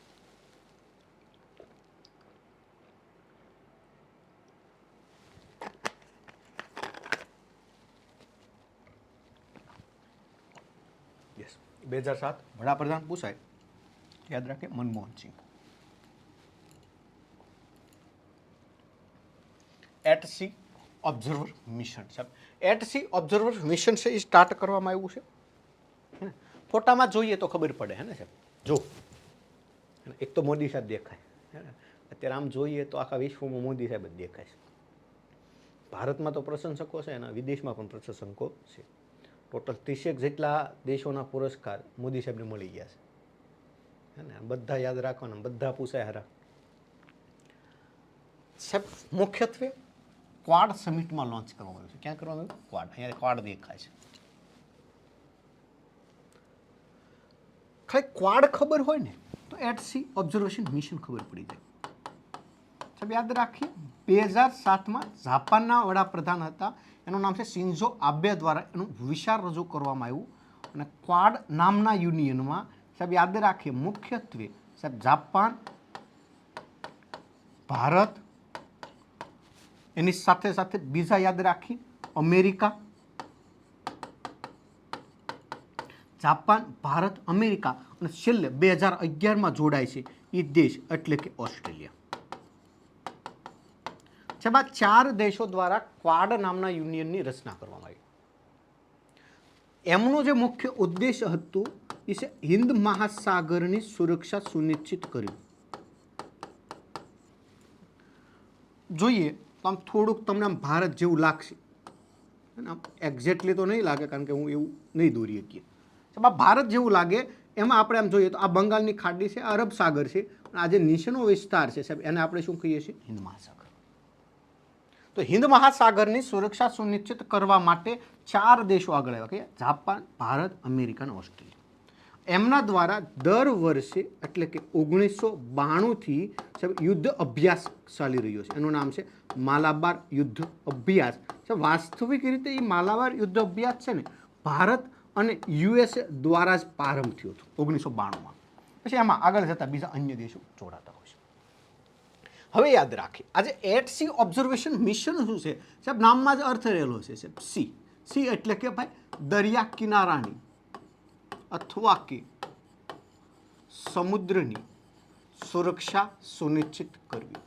યસ, 2007 વડાપ્રધાન પૂછાય યાદ રાખે Manmohan Singh. At-C observer mission સાહેબ. એટ-સી ઓબ્ઝર્વર મિશન છે એ સ્ટાર્ટ કરવામાં આવ્યું છે. ફોટામાં જોઈએ તો ખબર પડે, હે ને સાહેબ? જો એક તો મોદી સાહેબ દેખાય, અત્યારે આમ જોઈએ તો આખા વિશ્વમાં મોદી સાહેબ જ દેખાય છે. ભારતમાં તો પ્રશંસકો છે અને વિદેશમાં પણ પ્રશંસકો છે. ટોટલ 30 જેટલા દેશોના પુરસ્કાર મોદી સાહેબને મળી ગયા છે, હે ને? બધા યાદ રાખવાના, બધા પૂછાય હારા સાહેબ. મુખ્યત્વે ક્વાડ સમિટમાં લોન્ચ કરવામાં આવ્યું છે. ક્યાં કરવામાં આવ્યું? ક્વાડ. અહીંયા ક્વાડ દેખાય છે. ખાલી ક્વાડ ખબર હોય ને તો એટ-સી ઓબ્ઝર્વેશન મિશન ખબર પડી જાય સાહેબ. યાદ રાખીએ 2007માં જાપાનના વડાપ્રધાન હતા, એનું નામ છે શિન્ઝો આબે દ્વારા એનું વિચાર રજૂ કરવામાં આવ્યું અને ક્વાડ નામના યુનિયનમાં સાહેબ યાદ રાખીએ મુખ્યત્વે સાહેબ જાપાન, ભારત, એની સાથે સાથે બીજા યાદ રાખી અમેરિકા, જાપાન, ભારત, અમેરિકા અને છેલ્લે 2011માં જોડાય છે એ દેશ એટલે કે ઓસ્ટ્રેલિયા. આ 4 દેશો દ્વારા ક્વાડ નામના યુનિયનની રચના કરવામાં આવી. એમનો જે મુખ્ય ઉદ્દેશ હતો એ છે હિન્દ મહાસાગરની સુરક્ષા સુનિશ્ચિત કરવી. જોઈએ તો આમ થોડુંક તમને આમ ભારત જેવું લાગશે, આમ એક્ઝેક્ટલી તો નહીં લાગે કારણ કે હું એવું નહીં દોરી શકીએ. ભારત જેવું લાગે એમાં આપણે આમ જોઈએ તો આ બંગાળની ખાડી છે, અરબ સાગર છે, આ જે નીચેનો વિસ્તાર છે સાહેબ એને આપણે શું કહીએ છીએ? હિન્દ મહાસાગર. તો હિન્દ મહાસાગરની સુરક્ષા સુનિશ્ચિત કરવા માટે 4 દેશો આગળ આવ્યા, કે જાપાન, ભારત, અમેરિકા અને ઓસ્ટ્રેલિયા. એમના દ્વારા દર વર્ષે એટલે કે 1992થી સાહેબ યુદ્ધ અભ્યાસ ચાલી રહ્યો છે. એનું નામ છે માલાબાર યુદ્ધ અભ્યાસ. વાસ્તવિક રીતે એ માલાબાર યુદ્ધ અભ્યાસ છે ને ભારત અને યુએસએ દ્વારા જ પ્રારંભ થયો હતો 1992માં. પછી એમાં આગળ જતા બીજા અન્ય દેશો જોડાતા હોય છે. હવે યાદ રાખીએ આજે એટ-સી ઓબ્ઝર્વેશન મિશન શું છે સાહેબ? નામમાં જ અર્થ રહેલો છે સાહેબ, સી. સી એટલે કે ભાઈ દરિયા કિનારાની અથવા કે સમુદ્રની સુરક્ષા સુનિશ્ચિત કરવી.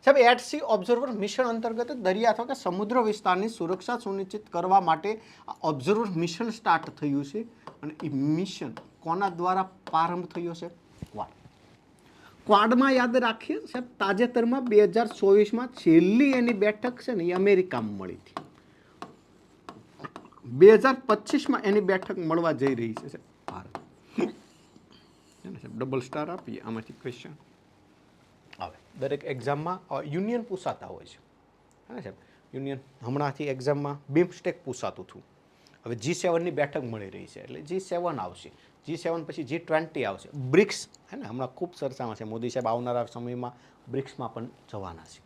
સાહેબ એટ-સી ઓબ્ઝર્વર મિશન અંતર્ગત દરિયા અથવા કે સમુદ્ર વિસ્તારની સુરક્ષા સુનિશ્ચિત કરવા માટે ઓબ્ઝર્વર મિશન સ્ટાર્ટ થયું છે અને એ મિશન કોના દ્વારા પ્રારંભ થયો છે? ક્વાડ. ક્વાડમાં યાદ રાખીએ સાહેબ તાજેતરમાં 2024માં છેલ્લી એની બેઠક છે ને એ અમેરિકામાં મળી હતી. 2025માં એની બેઠક મળવા જઈ રહી છે ભારત. ડબલ સ્ટાર આપીએ આમાંથી ક્વેશ્ચન આવે. દરેક એક્ઝામમાં યુનિયન પૂછાતા હોય છે, હા સાહેબ. યુનિયન હમણાંથી એક્ઝામમાં બીમસ્ટેક પૂછાતું હતું. હવે G7ની બેઠક મળી રહી છે એટલે G7 આવશે. G7 પછી G20 આવશે. બ્રિક્સ હે ને હમણાં ખૂબ ચર્ચામાં છે. મોદી સાહેબ આવનારા સમયમાં બ્રિક્સમાં પણ જવાના છે.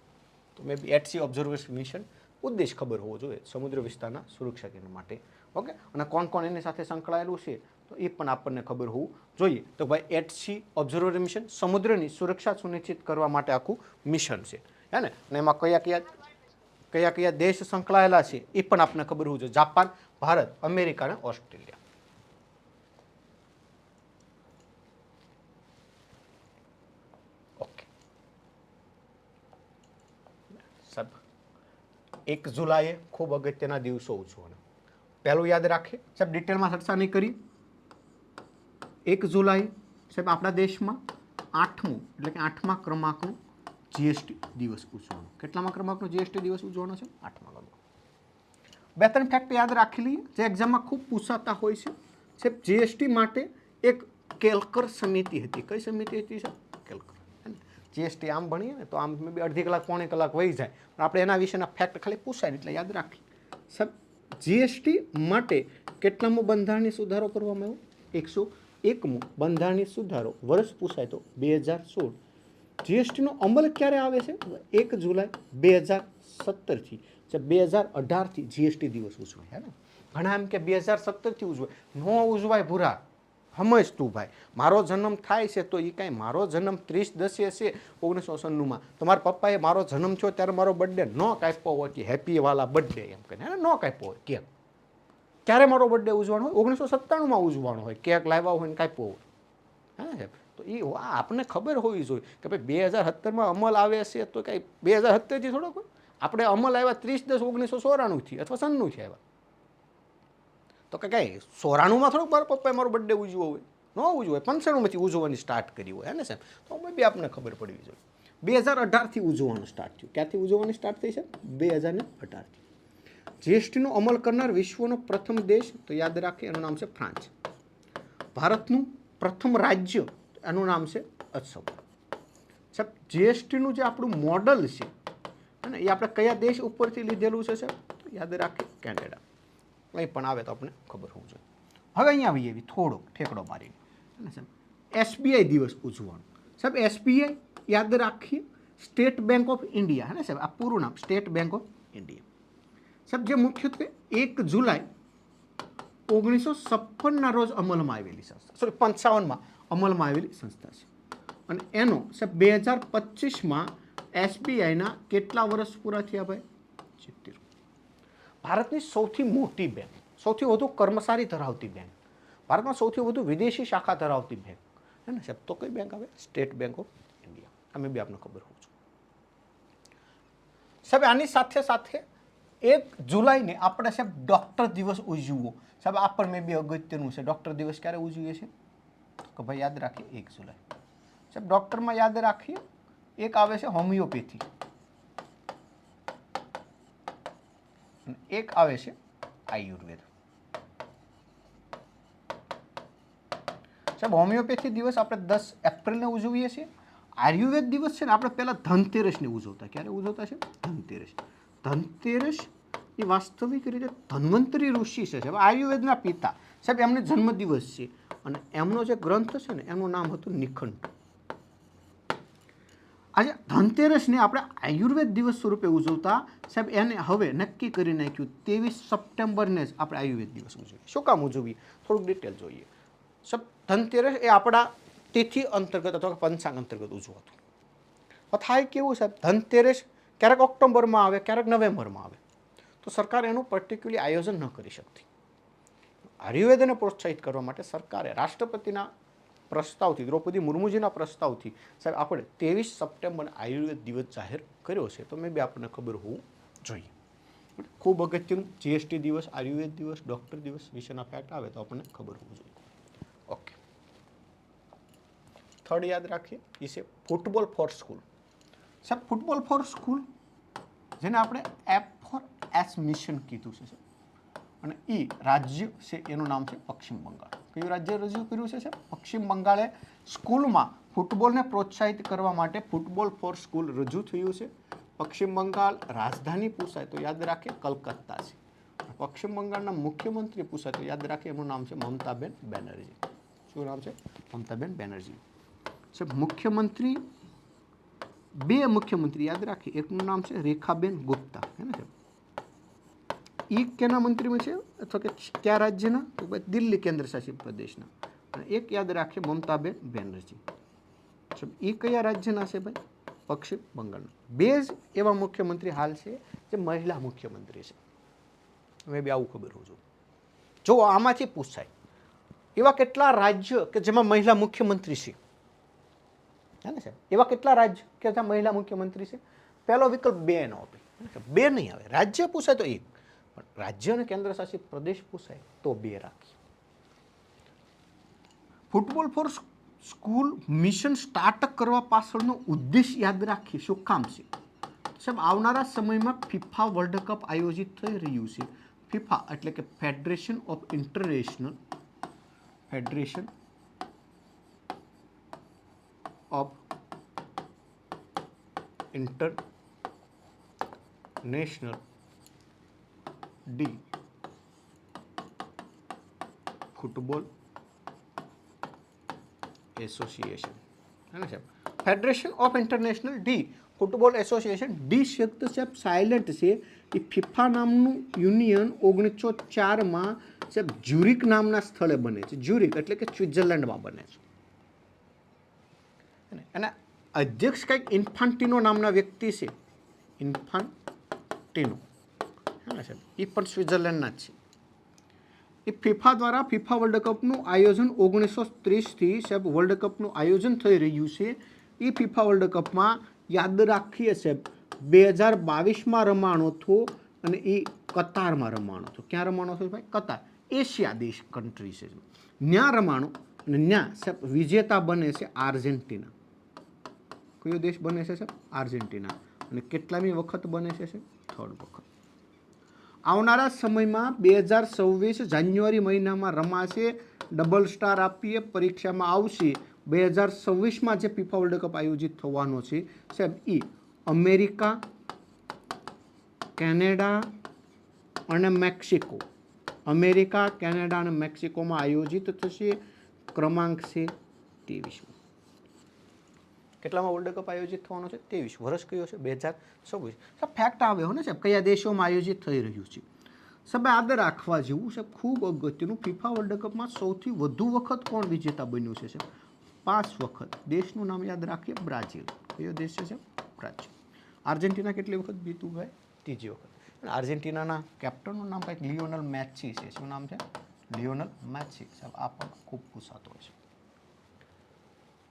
તો મે બી એટ સી ઓબ્ઝર્વેશન મિશન ઉદ્દેશ ખબર હોવો જોઈએ સમુદ્ર વિસ્તારના સુરક્ષા કેન્દ્ર માટે. ઓકે, અને કોણ કોણ એની સાથે સંકળાયેલું છે તો એ પણ આપણને ખબર હોવું જોઈએ. તો ભાઈ એટ સી ઓબ્ઝર્વેશન મિશન સમુદ્રની સુરક્ષા સુનિશ્ચિત કરવા માટે આખું મિશન છે, હે ને. અને એમાં કયા કયા દેશ સંકળાયેલા છે એ પણ આપણને ખબર હોવું જોઈએ. જાપાન, ભારત, અમેરિકા અને ઓસ્ટ્રેલિયા. ઓકે સાહેબ, 1 જુલાઈએ ખૂબ અગત્યના દિવસો ઉજવવાના. પહેલું યાદ રાખીએ સાહેબ, ડિટેલમાં ચર્ચા નહીં કરી. 1 જુલાઈ સાહેબ આપણા દેશમાં 8મું એટલે કે 8મા ક્રમાંકનું જીએસટી દિવસ ઉજવવાનો. કેટલામા ક્રમાંકનો જીએસટી દિવસ ઉજવવાનો છે? 8મા ક્રમાંક. 2-3 ફેક્ટ યાદ રાખી લઈએ જે એક્ઝામમાં ખૂબ પૂછાતા હોય છે. સાહેબ જીએસટી માટે એક કેલકર સમિતિ હતી. કઈ સમિતિ હતી સાહેબ? કેલકર. જીએસટી આમ ભણીએ ને તો આમ અડધી કલાક પોણી કલાક વહી જાય, પણ આપણે એના વિશેના ફેક્ટ ખાલી પૂછાય એટલે યાદ રાખીએ. સાહેબ જીએસટી માટે કેટલામો બંધારણીય સુધારો કરવામાં આવ્યો? 101મો બંધારણીય સુધારો. વર્ષ પૂછાય તો 2016. જીએસટીનો અમલ ક્યારે આવે છે? 1 જુલાઈ 2017થી. 2018થી જીએસટી દિવસ ઉજવાય, હે ને. ઘણા એમ કે 2017થી ઉજવાય. નો ઉજવાય ભૂરા. સમજ તું ભાઈ, મારો જન્મ થાય છે તો એ કાંઈ મારો જન્મ 30/10 છે 1996માં. તો મારા પપ્પાએ મારો જન્મ થયો ત્યારે મારો બર્થડે ન કાપ્યો હોય કે હેપી વાલા બર્થડે એમ કરીને, હે ને, ન કાપ્યો હોય કેક. ક્યારે મારો બર્થડે ઉજવાનો હોય? 1997માં ઉજવાનો હોય. કેક લાવ્યા હોય ને કાપ્યો હોય, હા સાહેબ. તો એ આપણને ખબર હોવી જોઈએ કે ભાઈ 2017માં અમલ આવે છે તો કાંઈ 2017થી થોડોક હોય. આપણે અમલ આવ્યા 30/10/1994થી અથવા 97થી આવ્યા. તો કે કાંઈ 94માં થોડોક મારા પપ્પાએ મારો બર્થડે ઉજવો હોય? ન ઉજવો હોય. 95માંથી ઉજવવાની સ્ટાર્ટ કરી હોય, હે ને સાહેબ. તો અમે બી આપણને ખબર પડવી જોઈએ. 2018થી ઉજવવાનું સ્ટાર્ટ થયું. ક્યાંથી ઉજવવાની સ્ટાર્ટ થઈ છે? 2018થી. જીએસટીનો અમલ કરનાર વિશ્વનો પ્રથમ દેશ તો યાદ રાખીએ એનું નામ છે ફ્રાન્સ. ભારતનું પ્રથમ રાજ્ય એનું નામ છે અસમ. સાહેબ જીએસટીનું જે આપણું મોડલ છે અને એ આપણે કયા દેશ ઉપરથી લીધેલું છે સાહેબ? તો યાદ રાખીએ કેનેડા. કંઈ પણ આવે તો આપણે ખબર હોવું જોઈએ. હવે અહીંયા આવીએ એવી થોડોક ઠેકડો મારીને, હે ને સાહેબ. એસબીઆઈ દિવસ ઉજવવાનો. સાહેબ એસબીઆઈ યાદ રાખીએ સ્ટેટ બેંક ઓફ ઇન્ડિયા, હે ને સાહેબ. આ પૂરું નામ સ્ટેટ બેંક ઓફ ઇન્ડિયા. સાહેબ જે મુખ્યત્વે 1 જુલાઈ 1956ના રોજ અમલમાં આવેલી સંસ્થા, સોરી 55માં અમલમાં આવેલી સંસ્થા છે. અને એનો સાહેબ 2025માં એસબીઆઈના કેટલા વર્ષ પૂરા થયા ભાઈ? 70. ભારતની સૌથી મોટી બેંક, સૌથી વધુ કર્મચારી ધરાવતી બેંક, ભારતમાં સૌથી વધુ વિદેશી શાખા ધરાવતી બેંક, હે ને સાહેબ. તો કઈ બેંક આવે? State bank of India. અમે બી આપને ખબર હોવું જોઈએ સાહેબ. આની સાથે સાથે 1 જુલાઈને આપણે સાહેબ ડૉક્ટર દિવસ ઉજવવો. સાહેબ આ પણ મેં બી અગત્યનું છે. ડૉક્ટર દિવસ ક્યારે ઉજવીએ છીએ? તો ભાઈ યાદ રાખીએ 1 જુલાઈ. સાહેબ ડૉક્ટરમાં યાદ રાખીએ એક આવે છે હોમિયોપેથી, એક આવે છે આયુર્વેદ. સાહેબ હોમિયોપેથી દિવસ આપણે 10 એપ્રિલને ઉજવીએ છીએ. આયુર્વેદ દિવસ છે ને આપણે પહેલા ધનતેરસને ઉજવતા. ક્યારે ઉજવતા છે? ધનતેરસ. ધનતેરસ એ વાસ્તવિક રીતે ધન્વંતરી ઋષિ છે સાહેબ, આયુર્વેદના પિતા. સાહેબ એમને જન્મદિવસ છે અને એમનો જે ગ્રંથ છે ને એનું નામ હતું નિખંડ. આજે ધનતેરસને આપણે આયુર્વેદ દિવસ સ્વરૂપે ઉજવતા સાહેબ એને હવે નક્કી કરી નાખ્યું 23 સપ્ટેમ્બરને જ આપણે આયુર્વેદ દિવસ ઉજવીએ. શું કામ ઉજવીએ? થોડુંક ડિટેલ જોઈએ. સાહેબ ધનતેરસ એ આપણા તિથિ અંતર્ગત અથવા પંચાંગ અંતર્ગત ઉજવાતું. થાય કેવું સાહેબ, ધનતેરસ ક્યારેક ઓક્ટોબરમાં આવે, ક્યારેક નવેમ્બરમાં આવે, તો સરકાર એનું પર્ટિક્યુલર આયોજન ન કરી શકતી. આયુર્વેદને પ્રોત્સાહિત કરવા માટે સરકારે રાષ્ટ્રપતિના પ્રસ્તાવથી, દ્રૌપદી મુર્મુજીના પ્રસ્તાવથી સાહેબ આપણે 23 સપ્ટેમ્બર આયુર્વેદ દિવસ જાહેર કર્યો છે. તો મેં બી આપણને ખબર હોવું જોઈએ. ખૂબ અગત્યનું જીએસટી દિવસ, આયુર્વેદ દિવસ, ડૉક્ટર દિવસ વિશેના ફેક્ટ આવે તો આપણને ખબર હોવું જોઈએ. ઓકે, થર્ડ યાદ રાખીએ એ છે ફૂટબોલ ફોર સ્કૂલ. સાહેબ ફૂટબોલ ફોર સ્કૂલ જેને આપણે F4S મિશન કીધું છે. અને ઈ રાજ્ય છે એનું નામ છે પશ્ચિમ બંગાળ. કયું રાજ્ય રજૂ કર્યું છે સાહેબ? પશ્ચિમ બંગાળે સ્કૂલમાં ફૂટબોલને પ્રોત્સાહિત કરવા માટે ફૂટબોલ ફોર સ્કૂલ રજૂ થયું છે. પશ્ચિમ બંગાળ રાજધાની પૂછાય તો યાદ રાખે કલકત્તા છે. પશ્ચિમ બંગાળના મુખ્યમંત્રી પૂછાય તો યાદ રાખે એનું નામ છે મમતાબેન બેનર્જી. શું નામ છે? મમતાબેન બેનર્જી. સાહેબ મુખ્યમંત્રી, બે મુખ્યમંત્રી યાદ રાખીએ, એકનું નામ છે રેખાબેન ગુપ્તા, હે ને સાહેબ? એ કેના મંત્રીમાં છે અથવા કે કયા રાજ્યના? તો ભાઈ દિલ્હી કેન્દ્ર શાસિત પ્રદેશના. અને એક યાદ રાખીએ મમતાબેન બેનર્જી. એ કયા રાજ્યના છે ભાઈ? પશ્ચિમ બંગાળના. બે જ એવા મુખ્યમંત્રી હાલ છે જે મહિલા મુખ્યમંત્રી છે. હવે બી આવું ખબર હોવું જોઈએ. જો આમાંથી પૂછાય એવા કેટલા રાજ્ય કે જેમાં મહિલા મુખ્યમંત્રી છે, હે ને સાહેબ? એવા કેટલા રાજ્ય કે જ્યાં મહિલા મુખ્યમંત્રી છે? પહેલો વિકલ્પ બે નો આપે, બે નહીં આવે. રાજ્ય પૂછાય તો એક, પણ રાજ્ય અને કેન્દ્ર શાસિત પ્રદેશ પૂછાય તો બે રાખીએ. Football for school mission start કરવા પાછળનો ઉદ્દેશ યાદ રાખીએ. શું કામ છે સાહેબ? આવનારા સમયમાં ફિફા વર્લ્ડ કપ આયોજિત થઈ રહ્યું છે. ફિફા એટલે કે federation of international D football association, है ना साहब? Federation of international D football association. D શબ્દ સાહેબ સાયલેન્ટ છે. એ ફિફા નામનું યુનિયન 1904માં સાહેબ જ્યુરિક નામના સ્થળે બને છે. જ્યુરિક એટલે કે સ્વિટ્ઝરલેન્ડમાં બને છે. અને અધ્યક્ષ કંઈક ઇન્ફાન્ટિનો નામના વ્યક્તિ છે. ઇન્ફાન્ટિનો, હે ને સાહેબ? એ પણ સ્વિટ્ઝરલેન્ડના જ છે. એ ફિફા દ્વારા ફિફા વર્લ્ડ કપનું આયોજન 1930થી સાહેબ વર્લ્ડ કપનું આયોજન થઈ રહ્યું છે. એ ફિફા વર્લ્ડ કપમાં યાદ રાખીએ સાહેબ 2022માં રમાણો હતો અને એ કતારમાં રમાણો હતો. ક્યાં રમાણો હતો ભાઈ? કતાર. એશિયા દેશ કન્ટ્રી છે. ત્યાં રમાણો અને ત્યાં સાહેબ વિજેતા બને છે આર્જેન્ટિના. કયો દેશ બને છે સાહેબ? આર્જેન્ટિના. અને કેટલામી વખત બને છે સાહેબ? થર્ડ વખત. આવનારા સમયમાં 2026 જાન્યુઆરી મહિનામાં રમાશે. ડબલ સ્ટાર આપીએ, પરીક્ષામાં આવશે. 2026માં જે ફિફા વર્લ્ડ કપ આયોજિત થવાનો છે સાહેબ એ અમેરિકા, કેનેડા અને મેક્સિકો. અમેરિકા, કેનેડા અને મેક્સિકોમાં આયોજિત થશે. ક્રમાંક છે 23. કેટલામાં વર્લ્ડ કપ આયોજિત થવાનો છે? 23. વર્ષ કયો છે? 2026. સાહેબ ફેક્ટ આવે હો ને સાહેબ, કયા દેશોમાં આયોજિત થઈ રહ્યું છે. સાહેબ યાદ રાખવા જેવું સાહેબ, ખૂબ અગત્યનું. ફિફા વર્લ્ડ કપમાં સૌથી વધુ વખત કોણ વિજેતા બન્યું છે સાહેબ? 5 વખત. દેશનું નામ યાદ રાખીએ બ્રાઝિલ. કયો દેશ છે સાહેબ? બ્રાઝિલ. આર્જેન્ટિના કેટલી વખત જીતું ભાઈ? 3જી વખત. આર્જેન્ટિનાના કેપ્ટનનું નામ કંઈક લિયોનલ મેસ્સી છે. શું નામ છે? Lionel Messi. સાહેબ આ પણ ખૂબ પૂછાતો હોય છે.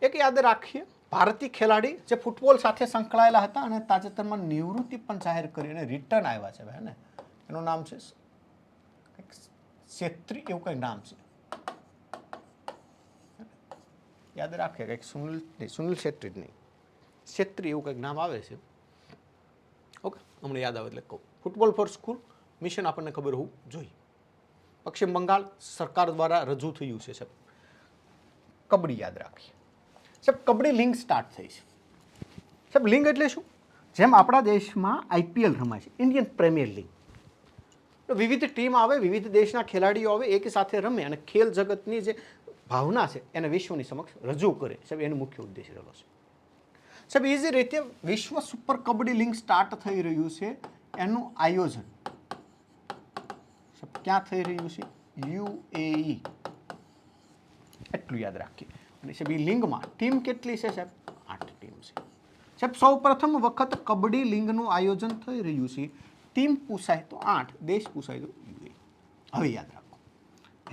એક યાદ રાખીએ, ભારતીય ખેલાડી જે ફૂટબોલ સાથે સંકળાયેલા હતા અને તાજેતરમાં નિવૃત્તિ પણ જાહેર કરી અને રિટર્ન આવ્યા છે ભાઈ, ને એનું નામ છે છેત્રી, એવું કંઈક નામ છે. યાદ રાખીએ કંઈક સુનિલ છેત્રી જ નહીં, છેત્રી એવું કંઈક નામ આવે છે. ઓકે, હમણાં યાદ આવે એટલે કહું. ફૂટબોલ ફોર સ્કૂલ મિશન આપણને ખબર હોવું જોઈએ. પશ્ચિમ બંગાળ સરકાર દ્વારા રજૂ થયું છે સાહેબ. કબડ્ડી યાદ રાખીએ સાહેબ. કબડ્ડી લીગ સ્ટાર્ટ થઈ છે સાહેબ. લીગ એટલે શું? જેમ આપણા દેશમાં આઈપીએલ રમાય છે, ઇન્ડિયન પ્રીમિયર લીગ. વિવિધ ટીમ આવે, વિવિધ દેશના ખેલાડીઓ આવે, એક સાથે રમે અને ખેલ જગતની જે ભાવના છે એને વિશ્વની સમક્ષ રજૂ કરે સાહેબ. એનો મુખ્ય ઉદ્દેશ રહેલો છે સાહેબ. એ જ રીતે વિશ્વ સુપર કબડ્ડી લીગ સ્ટાર્ટ થઈ રહ્યું છે. એનું આયોજન સાહેબ ક્યાં થઈ રહ્યું છે? યુએઈ. એટલું યાદ રાખીએ. અને સાહેબ એ લીગમાં ટીમ કેટલી છે સાહેબ? 8 ટીમ છે સાહેબ. સૌ પ્રથમ વખત કબડ્ડી લીગનું આયોજન થઈ રહ્યું છે. ટીમ પૂછાય તો 8, દેશ પૂછાય તો યુએઈ. હવે યાદ રાખો,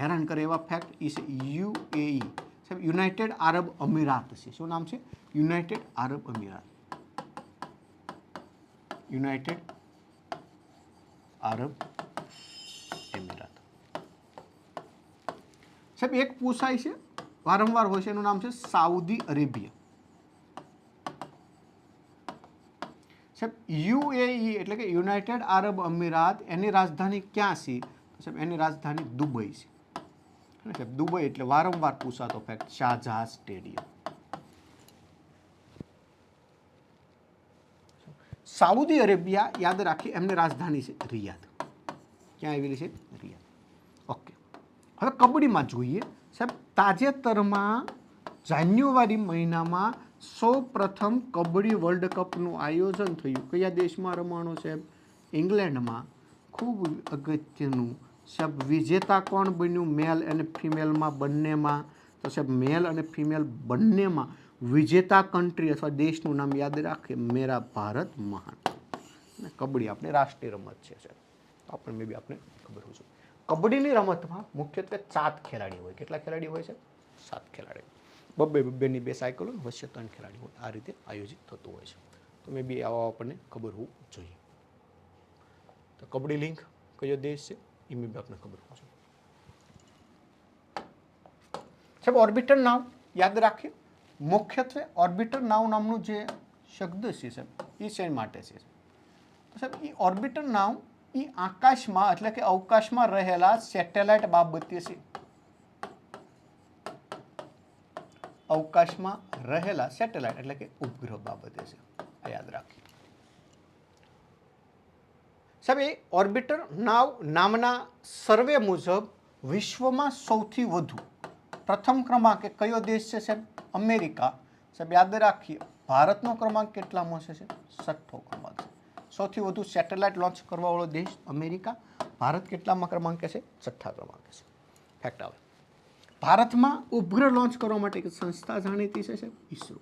હેરાન કરે એવા ફેક્ટ એ છે યુએઈ સાહેબ. યુનાઇટેડ આરબ અમીરાત છે. શું નામ છે? યુનાઇટેડ આરબ અમીરાત. યુનાઇટેડ આરબ અમીરાત સાહેબ. એક પૂછાય છે, વારંવાર હોય છે, એનું નામ છે સાઉદી અરેબિયા સાહેબ. યુએઈ એટલે કે યુનાઇટેડ આરબ અમીરાત, એની રાજધાની ક્યાં છે? સાહેબ એની રાજધાની દુબઈ છે. સાહેબ દુબઈ એટલે વારંવાર પૂછાતો fact, Shahjahan stadium. Saudi Arabia યાદ રાખીએ, એમની રાજધાની છે રિયાદ. ક્યાં આવેલી છે? રિયાદ. ઓકે, હવે કબડ્ડીમાં જોઈએ સાહેબ. તાજેતરમાં જાન્યુઆરી મહિનામાં સૌ પ્રથમ કબડ્ડી વર્લ્ડ કપનું આયોજન થયું. કયા દેશમાં રમાણું સાહેબ? ઇંગ્લેન્ડમાં. ખૂબ અગત્યનું સાહેબ, વિજેતા કોણ બન્યું મેલ અને ફિમેલમાં બંનેમાં? તો સાહેબ મેલ અને ફિમેલ બંનેમાં વિજેતા કન્ટ્રી અથવા દેશનું નામ યાદ રાખે, મેરા ભારત મહાન. અને કબડ્ડી આપણી રાષ્ટ્રીય રમત છે સાહેબ, આપણે મે બી આપણે ખબર હોય છે. કબડ્ડીની રમતમાં મુખ્યત્વે 7 ખેલાડી હોય. કેટલા ખેલાડી હોય છે? 7 ખેલાડી. બબ્બેની 2 સાયકલો, વચ્ચે 3 ખેલાડી હોય. આ રીતે આયોજિત થતું હોય છે. તો મે બી આવા આપણને ખબર હોવું જોઈએ. તો કબડ્ડી લીગ કયો દેશ છે એ મે બી આપણને ખબર હોવું જોઈએ. સાહેબ ઓર્બિટર નાવ યાદ રાખીએ. મુખ્યત્વે ઓર્બિટર નામનું જે શબ્દ છે સાહેબ, એ શેના માટે છે? તો સાહેબ એ ઓર્બિટર નાવ એ આકાશમાં એટલે કે અવકાશમાં રહેલા સેટેલાઇટ બાબતે છે. અવકાશમાં રહેલા સેટેલાઇટ એટલે કે ઉપગ્રહ બાબતે છે. આ યાદ રાખીએ સાહેબ. એ ઓર્બિટર નાવ નામના સર્વે મુજબ વિશ્વમાં સૌથી વધુ પ્રથમ ક્રમાંકે કયો દેશ છે સાહેબ? અમેરિકા. સાહેબ યાદ રાખીએ, ભારતનો ક્રમાંક કેટલામો છે? 6થો ક્રમાંક છે. સૌથી વધુ સેટેલાઇટ લોન્ચ કરવાવાળો દેશ અમેરિકા. ભારત કેટલામાં ક્રમાંકે છે? 6થા ક્રમાંકે છે. ફેક્ટ આવે. ભારતમાં ઉપગ્રહ લોન્ચ કરવા માટે એક સંસ્થા જાણીતી છે સાહેબ, ઈસરો.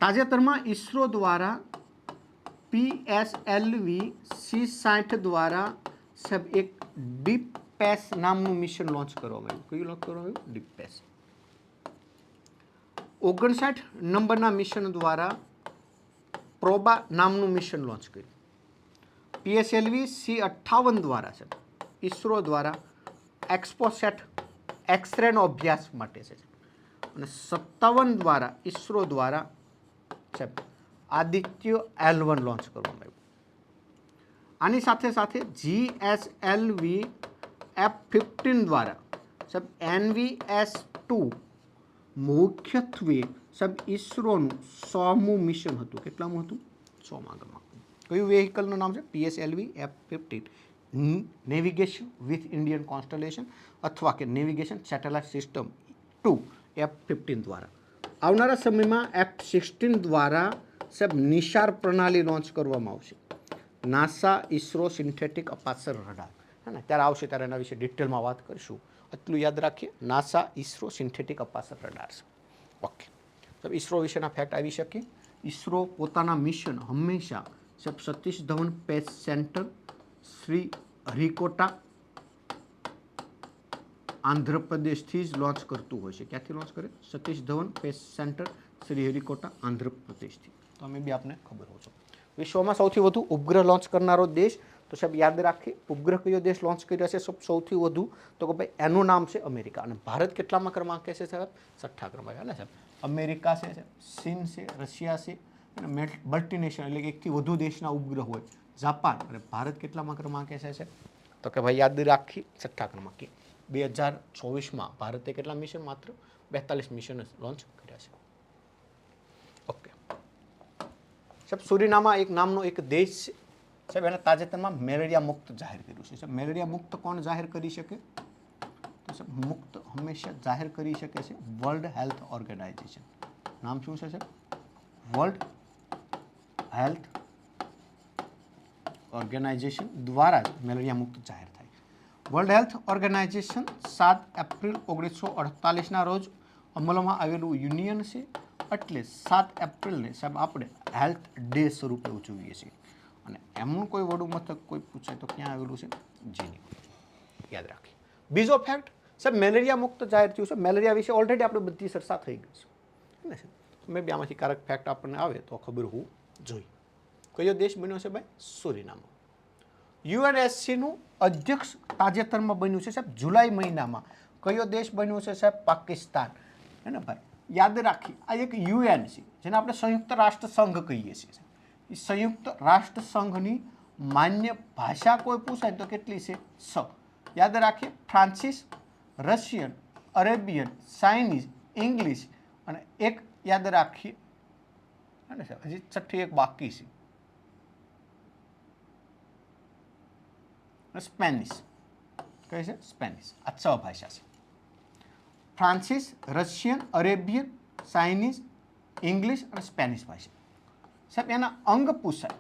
તાજેતરમાં ઈસરો દ્વારા PSLV C60 દ્વારા સાહેબ એક ડીપ પેસ નામનું મિશન લોન્ચ કરવામાં આવ્યું. કયું લોન્ચ કરવામાં આવ્યું? ડીપ પેસ. 59 નંબરના મિશન દ્વારા પ્રોબા નામનું મિશન લોન્ચ કર્યું. PSLV C58 દ્વારા છે ઈસરો દ્વારા એક્સપોસેટ એક્સરેનો અભ્યાસ માટે છે. અને 57 દ્વારા ઈસરો દ્વારા છે આદિત્ય L1 લોન્ચ કરવામાં આવ્યું. આની સાથે સાથે GSLV F-15 દ્વારા સાહેબ NVS-2 મુખ્યત્વે સાહેબ ઈસરોનું 100મું મિશન હતું. કેટલામું હતું? 100મા ક્રમાંક. કયું વેહિકલનું નામ છે? PSLV F-15 navigation with Indian constellation અથવા કે નેવિગેશન સેટેલાઇટ સિસ્ટમ 2 F-15 દ્વારા. આવનારા સમયમાં F-16 દ્વારા સાહેબ નિશાર પ્રણાલી લોન્ચ કરવામાં આવશે. NASA ISRO synthetic aperture radar. હે ને, ત્યારે આવશે ત્યારે એના વિશે ડિટેલમાં વાત કરીશું. એટલું યાદ રાખીએ, NASA ISRO synthetic aperture radar છે. ઓકે, તો ઈસરો વિશેના ફેક્ટ આવી શકે. ઈસરો પોતાના મિશન હંમેશા સાહેબ Satish Dhawan space centre, Sriharikota, આંધ્રપ્રદેશથી જ લોન્ચ કરતું હોય છે. ક્યાંથી લોન્ચ કરે? Satish Dhawan space centre, Sriharikota, આંધ્રપ્રદેશથી. તો અમે બી આપને ખબર હોય છે. વિશ્વમાં સૌથી વધુ ઉપગ્રહ લોન્ચ કરનારો દેશ, તો સાહેબ યાદ રાખીએ, ઉપગ્રહ કયો દેશ લોન્ચ કર્યો છે સૌથી વધુ? તો કે ભાઈ એનું નામ છે અમેરિકા. અને ભારત કેટલામાં ક્રમાંકે છે સાહેબ? 6થા ક્રમાંકે. એટલે સાહેબ અમેરિકા છે, ચીન છે, રશિયા છે, અને મલ્ટીનેશનલ એટલે કે એકથી વધુ દેશના ઉપગ્રહ હોય, જાપાન. અને ભારત કેટલામાં ક્રમાંકે છે? તો કે ભાઈ યાદ રાખી 6થા ક્રમાંકે. 2024માં ભારતે કેટલા મિશન? માત્ર 42 મિશન લોન્ચ કર્યા છે. ઓકે સાહેબ, સુરીનામા એક નામનો એક દેશ છે સાહેબ, એને તાજેતરમાં મેલેરિયા મુક્ત જાહેર કર્યું છે. સાહેબ મેલેરિયા મુક્ત કોણ જાહેર કરી શકે? તો સાહેબ મુક્ત હંમેશા જાહેર કરી શકે છે વર્લ્ડ હેલ્થ ઓર્ગેનાઇઝેશન. નામ શું છે સાહેબ? વર્લ્ડ હેલ્થ ઓર્ગેનાઇઝેશન દ્વારા જ મેલેરિયા મુક્ત જાહેર થાય. વર્લ્ડ હેલ્થ ઓર્ગેનાઇઝેશન 7 એપ્રિલ 1948ના રોજ અમલમાં આવેલું યુનિયન છે. એટલે 7 એપ્રિલને સાહેબ આપણે હેલ્થ ડે સ્વરૂપે ઉજવીએ છીએ. અને એમનું કોઈ વડું મથક કોઈ પૂછે તો ક્યાં આવેલું છે? જીનીવા. યાદ રાખીએ. બીજો ફેક્ટ સાહેબ, મેલેરિયા મુક્ત જાહેર થયું છે. મેલેરિયા વિશે ઓલરેડી આપણે બધી ચર્ચા થઈ ગઈ છે ને સાહેબ. મે બી આમાંથી કારક ફેક્ટ આપણને આવે તો ખબર હોવું જોઈએ. કયો દેશ બન્યો છે ભાઈ? સુરીનામા. UNSCનું અધ્યક્ષ તાજેતરમાં બન્યું છે સાહેબ જુલાઈ મહિનામાં. કયો દેશ બન્યો છે સાહેબ? પાકિસ્તાન. હે ને ભાઈ, યાદ રાખીએ આ એક UN છે જેને આપણે સંયુક્ત રાષ્ટ્ર સંઘ કહીએ છીએ. એ સંયુક્ત રાષ્ટ્ર સંઘની માન્ય ભાષા કોઈ પૂછાય તો કેટલી છે? 6. યાદ રાખીએ, Francis, Russian, Arabian, Chinese, English અને એક યાદ રાખીએ, હજી છઠ્ઠી એક બાકી છે, સ્પેનિશ. કઈ છે? સ્પેનિશ. આ 6 ભાષા છે. Francis, Russian, Arabian, Chinese, English અને સ્પેનિશ ભાષા. સાહેબ એના અંગ પૂછાય,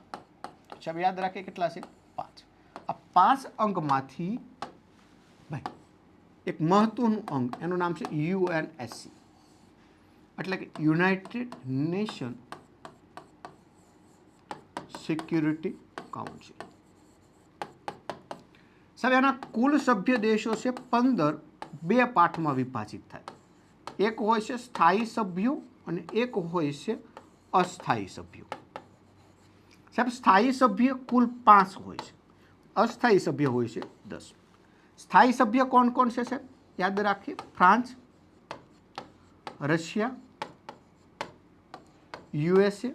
સાહેબ યાદ રાખીએ કેટલા છે? 5. આ 5 અંગમાંથી ભાઈ એક મહત્વનું અંગ, એનું નામ છે યુએનએસસી, એટલે કે યુનાઇટેડ નેશન સિક્યુરિટી કાઉન્સિલ. સાહેબ એના કુલ સભ્ય દેશો છે 15, 2 પાર્ટમાં વિભાજિત થાય. એક હોય છે સ્થાયી સભ્યો અને એક હોય છે અસ્થાયી સભ્યો. સાહેબ સ્થાયી સભ્ય કુલ 5 હોય છે, અસ્થાયી સભ્ય હોય છે 10. સ્થાયી સભ્ય કોણ કોણ છે સાહેબ? યાદ રાખીએ, ફ્રાન્સ, રશિયા, યુએસએ,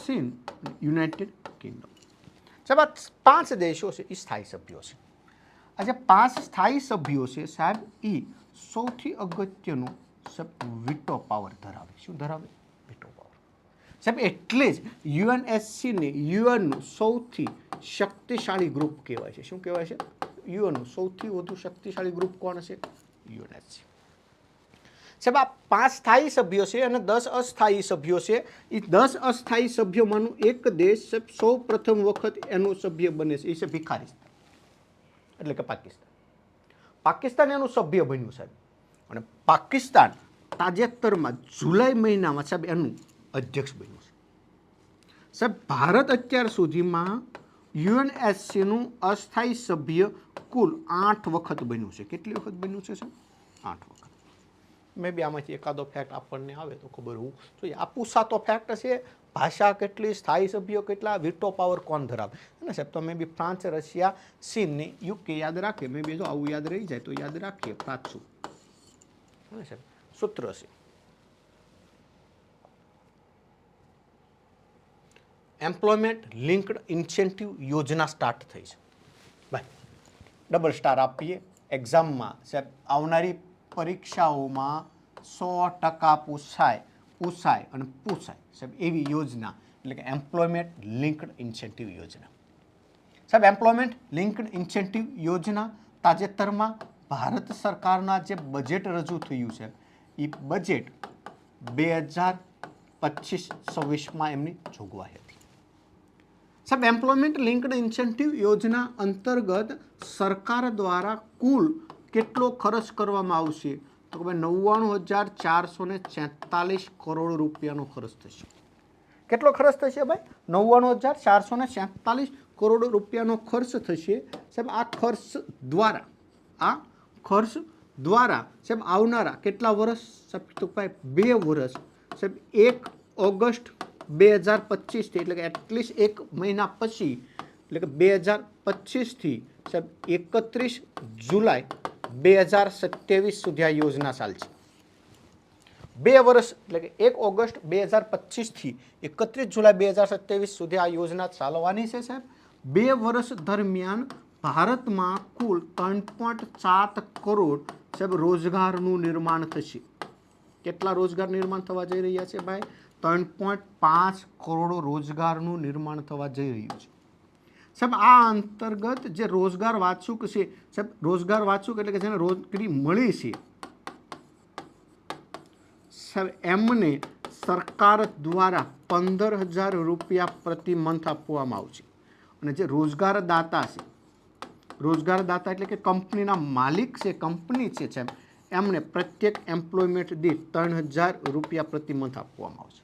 ચીન, યુનાઇટેડ કિંગડમ. સાહેબ આ 5 દેશો છે એ સ્થાયી સભ્યો છે. આ જે 5 સ્થાયી સભ્યો છે સાહેબ, એ સૌથી અગત્યનું સાહેબ વિટો પાવર ધરાવે. શું ધરાવે? વિટો પાવર. સાહેબ એટલે જ યુએનએસસીને યુએનનું સૌથી શક્તિશાળી ગ્રુપ કહેવાય છે. શું કહેવાય છે? યુએનનું સૌથી વધુ શક્તિશાળી ગ્રુપ કોણ છે? યુએનએસસી. સાહેબ આ 5 સ્થાયી સભ્યો છે અને 10 અસ્થાયી સભ્યો છે. એ 10 અસ્થાયી સભ્યોમાંનું એક દેશ સાહેબ સૌ પ્રથમ વખત એનો સભ્ય બને છે, એ છે ભિખારિસ્તાન, એટલે કે પાકિસ્તાન. પાકિસ્તાન એનું સભ્ય બન્યું સાહેબ, અને પાકિસ્તાન તાજેતરમાં જુલાઈ મહિનામાં સાહેબ એનું અધ્યક્ષ બન્યું છે. સાહેબ ભારત અત્યાર સુધીમાં યુએનએસસીનું અસ્થાયી સભ્ય કુલ 8 વખત બન્યું છે. કેટલી વખત બન્યું છે સાહેબ? 8 વખત. મે બી આમાંથી એકાદો ફેક્ટ આપણને આવે તો ખબર હોવું જોઈએ. આ પૂછાતો ફેક્ટ છે, ભાષા કેટલી, સ્થાયી સભ્યો કેટલા, વિટો પાવર કોણ ધરાવે ને સાહેબ. તો મે બી ફ્રાન્સ, રશિયા, ચીન ને યુકે યાદ રાખીએ. મે બી જો આવું યાદ રહી જાય તો યાદ રાખીએ પાછું સાહેબ. સૂત્ર છે એમ્પ્લોયમેન્ટ લિંક્ડ ઇન્સેન્ટિવ યોજના સ્ટાર્ટ થઈ છે ભાઈ. ડબલ સ્ટાર આપીએ. એક્ઝામમાં સાહેબ આવનારી પરીક્ષાઓમાં 100% પૂછાય અને પૂછાય સાહેબ એવી યોજના, એટલે કે એમ્પ્લોયમેન્ટ લિંક્ડ ઇન્સેન્ટિવ યોજના. સાહેબ એમ્પ્લોયમેન્ટ લિંક્ડ ઇન્સેન્ટિવ યોજના તાજેતરમાં ભારત સરકારના જે બજેટ રજૂ થયું છે, એ બજેટ 2025-26માં એમની જોગવાઈ હતી. સાહેબ એમ્પ્લોયમેન્ટ લિંક્ડ ઇન્સેન્ટિવ યોજના અંતર્ગત સરકાર દ્વારા કુલ કેટલો ખર્ચ કરવામાં આવશે? તો ભાઈ 99,446 કરોડ રૂપિયાનો ખર્ચ થશે. કેટલો ખર્ચ થશે ભાઈ? 99,446 કરોડ રૂપિયાનો ખર્ચ થશે. સાહેબ આ ખર્ચ દ્વારા સાહેબ આવનારા કેટલા વર્ષ? સાહેબ તો ભાઈ 2 વર્ષ સાહેબ 1 ઓગસ્ટ 2025 એટલે કે એટલીસ્ટ 1 મહિના પછી, એટલે કે 2025 સાહેબ 31 જુલાઈ 2027 સુધી આ યોજના ચાલશે. 2 વર્ષ એટલે કે 1 ઓગસ્ટ 2025 31 જુલાઈ 2027 સુધી આ યોજના ચાલવાની છે સાહેબ. 2 વર્ષ દરમિયાન ભારતમાં કુલ 3.7 કરોડ સાહેબ રોજગારનું નિર્માણ થશે. કેટલા રોજગાર નિર્માણ થવા જઈ રહ્યા છે ભાઈ? 3.5 કરોડ રોજગારનું નિર્માણ થવા જઈ રહ્યું છે સાહેબ. આ અંતર્ગત જે રોજગાર વાચુક છે સાહેબ, રોજગાર વાચુક એટલે કે જેને રોજગારી મળી છે સાહેબ, એમને સરકાર દ્વારા 15,000 રૂપિયા પ્રતિ મંથ આપવામાં આવશે. અને જે રોજગારદાતા છે, રોજગારદાતા એટલે કે કંપનીના માલિક છે, કંપની છે સાહેબ, એમને પ્રત્યેક એમ્પ્લોયમેન્ટ દીઠ 3,000 રૂપિયા પ્રતિ મંથ આપવામાં આવશે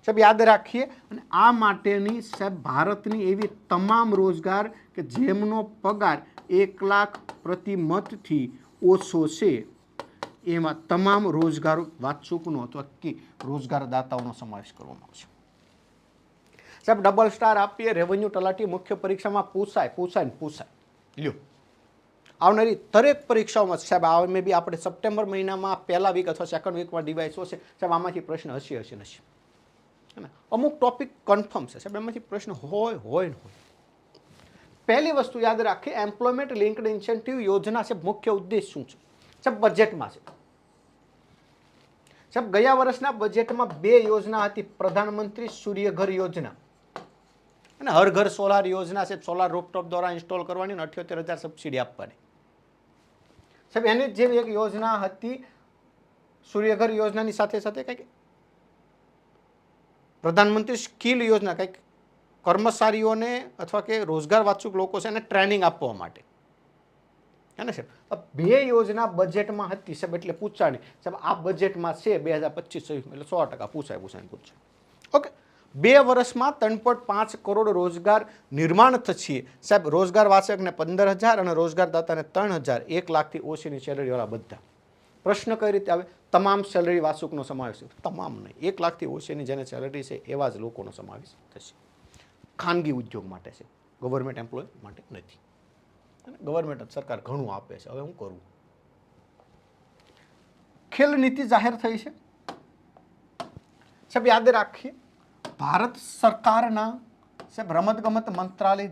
સાહેબ. યાદ રાખીએ. અને આ માટેની સાહેબ ભારતની એવી તમામ રોજગાર કે જેમનો પગાર 1 લાખ પ્રતિ મંથથી ઓછો છે, એમાં તમામ રોજગાર વાચુકનો અથવા કે રોજગારદાતાઓનો સમાવેશ કરવામાં આવશે સાહેબ. ડબલ સ્ટાર આપીએ. રેવન્યુ તલાટી મુખ્ય પરીક્ષામાં પૂછાય. લ્યો આવનારી દરેક પરીક્ષાઓમાં સાહેબ આ મે બી આપણે સપ્ટેમ્બર મહિનામાં પહેલા વીક અથવા સેકન્ડ વીકમાં ડિવાઇસ હશે સાહેબ, આમાંથી પ્રશ્ન હશે. है ना अमुक टॉपिक कन्फर्म है साहब एमांथी प्रश्न होय होय न होय पहली वस्तु याद राखिए एम्प्लॉयमेंट लिंक्ड इंसेंटिव योजना से मुख्य उद्देश्य શું છે સાહેબ બજેટમાં છે સાહેબ ગયા વર્ષના બજેટમાં બે યોજના હતી પ્રધાનમંત્રી સૂર્યઘર યોજના અને હર ઘર સોલાર યોજના છે સોલાર રૂફટોપ દ્વારા ઇન્સ્ટોલ કરવાની અને 78,000 સબસિડી આપવાની સાહેબ એની જે એક યોજના હતી સૂર્યઘર યોજનાની સાથે સાથે કંઈક પ્રધાનમંત્રી સ્કિલ યોજના કંઈક કર્મચારીઓને અથવા કે રોજગાર વાચુક લોકો છે એને ટ્રેનિંગ આપવા માટે હે ને સાહેબ બે યોજના બજેટમાં હતી સાહેબ એટલે પૂછાણી સાહેબ આ બજેટમાં છે 2025-26 એટલે 100% પૂછાય ઓકે બે વર્ષમાં 3.5 કરોડ રોજગાર નિર્માણ થશે સાહેબ રોજગાર વાચકને 15,000 અને રોજગારદાતાને 3,000 1 લાખથી ઓછીની સેલરીવાળા બધા પ્રશ્ન કઈ રીતે આવે તમામ સેલરી વાચકનો સમાવેશ તમામ નહીં 1 લાખથી ઓછીની જેને સેલરી છે એવા જ લોકોનો સમાવેશ થશે ખાનગી ઉદ્યોગ માટે છે ગવર્મેન્ટ એમ્પ્લોય માટે નથી ગવર્મેન્ટ સરકાર ઘણું આપે છે હવે હું કરું ખેલ નીતિ જાહેર થઈ છે સાહેબ યાદ રાખીએ ભારત સરકારના સાહેબ રમતગમત મંત્રાલય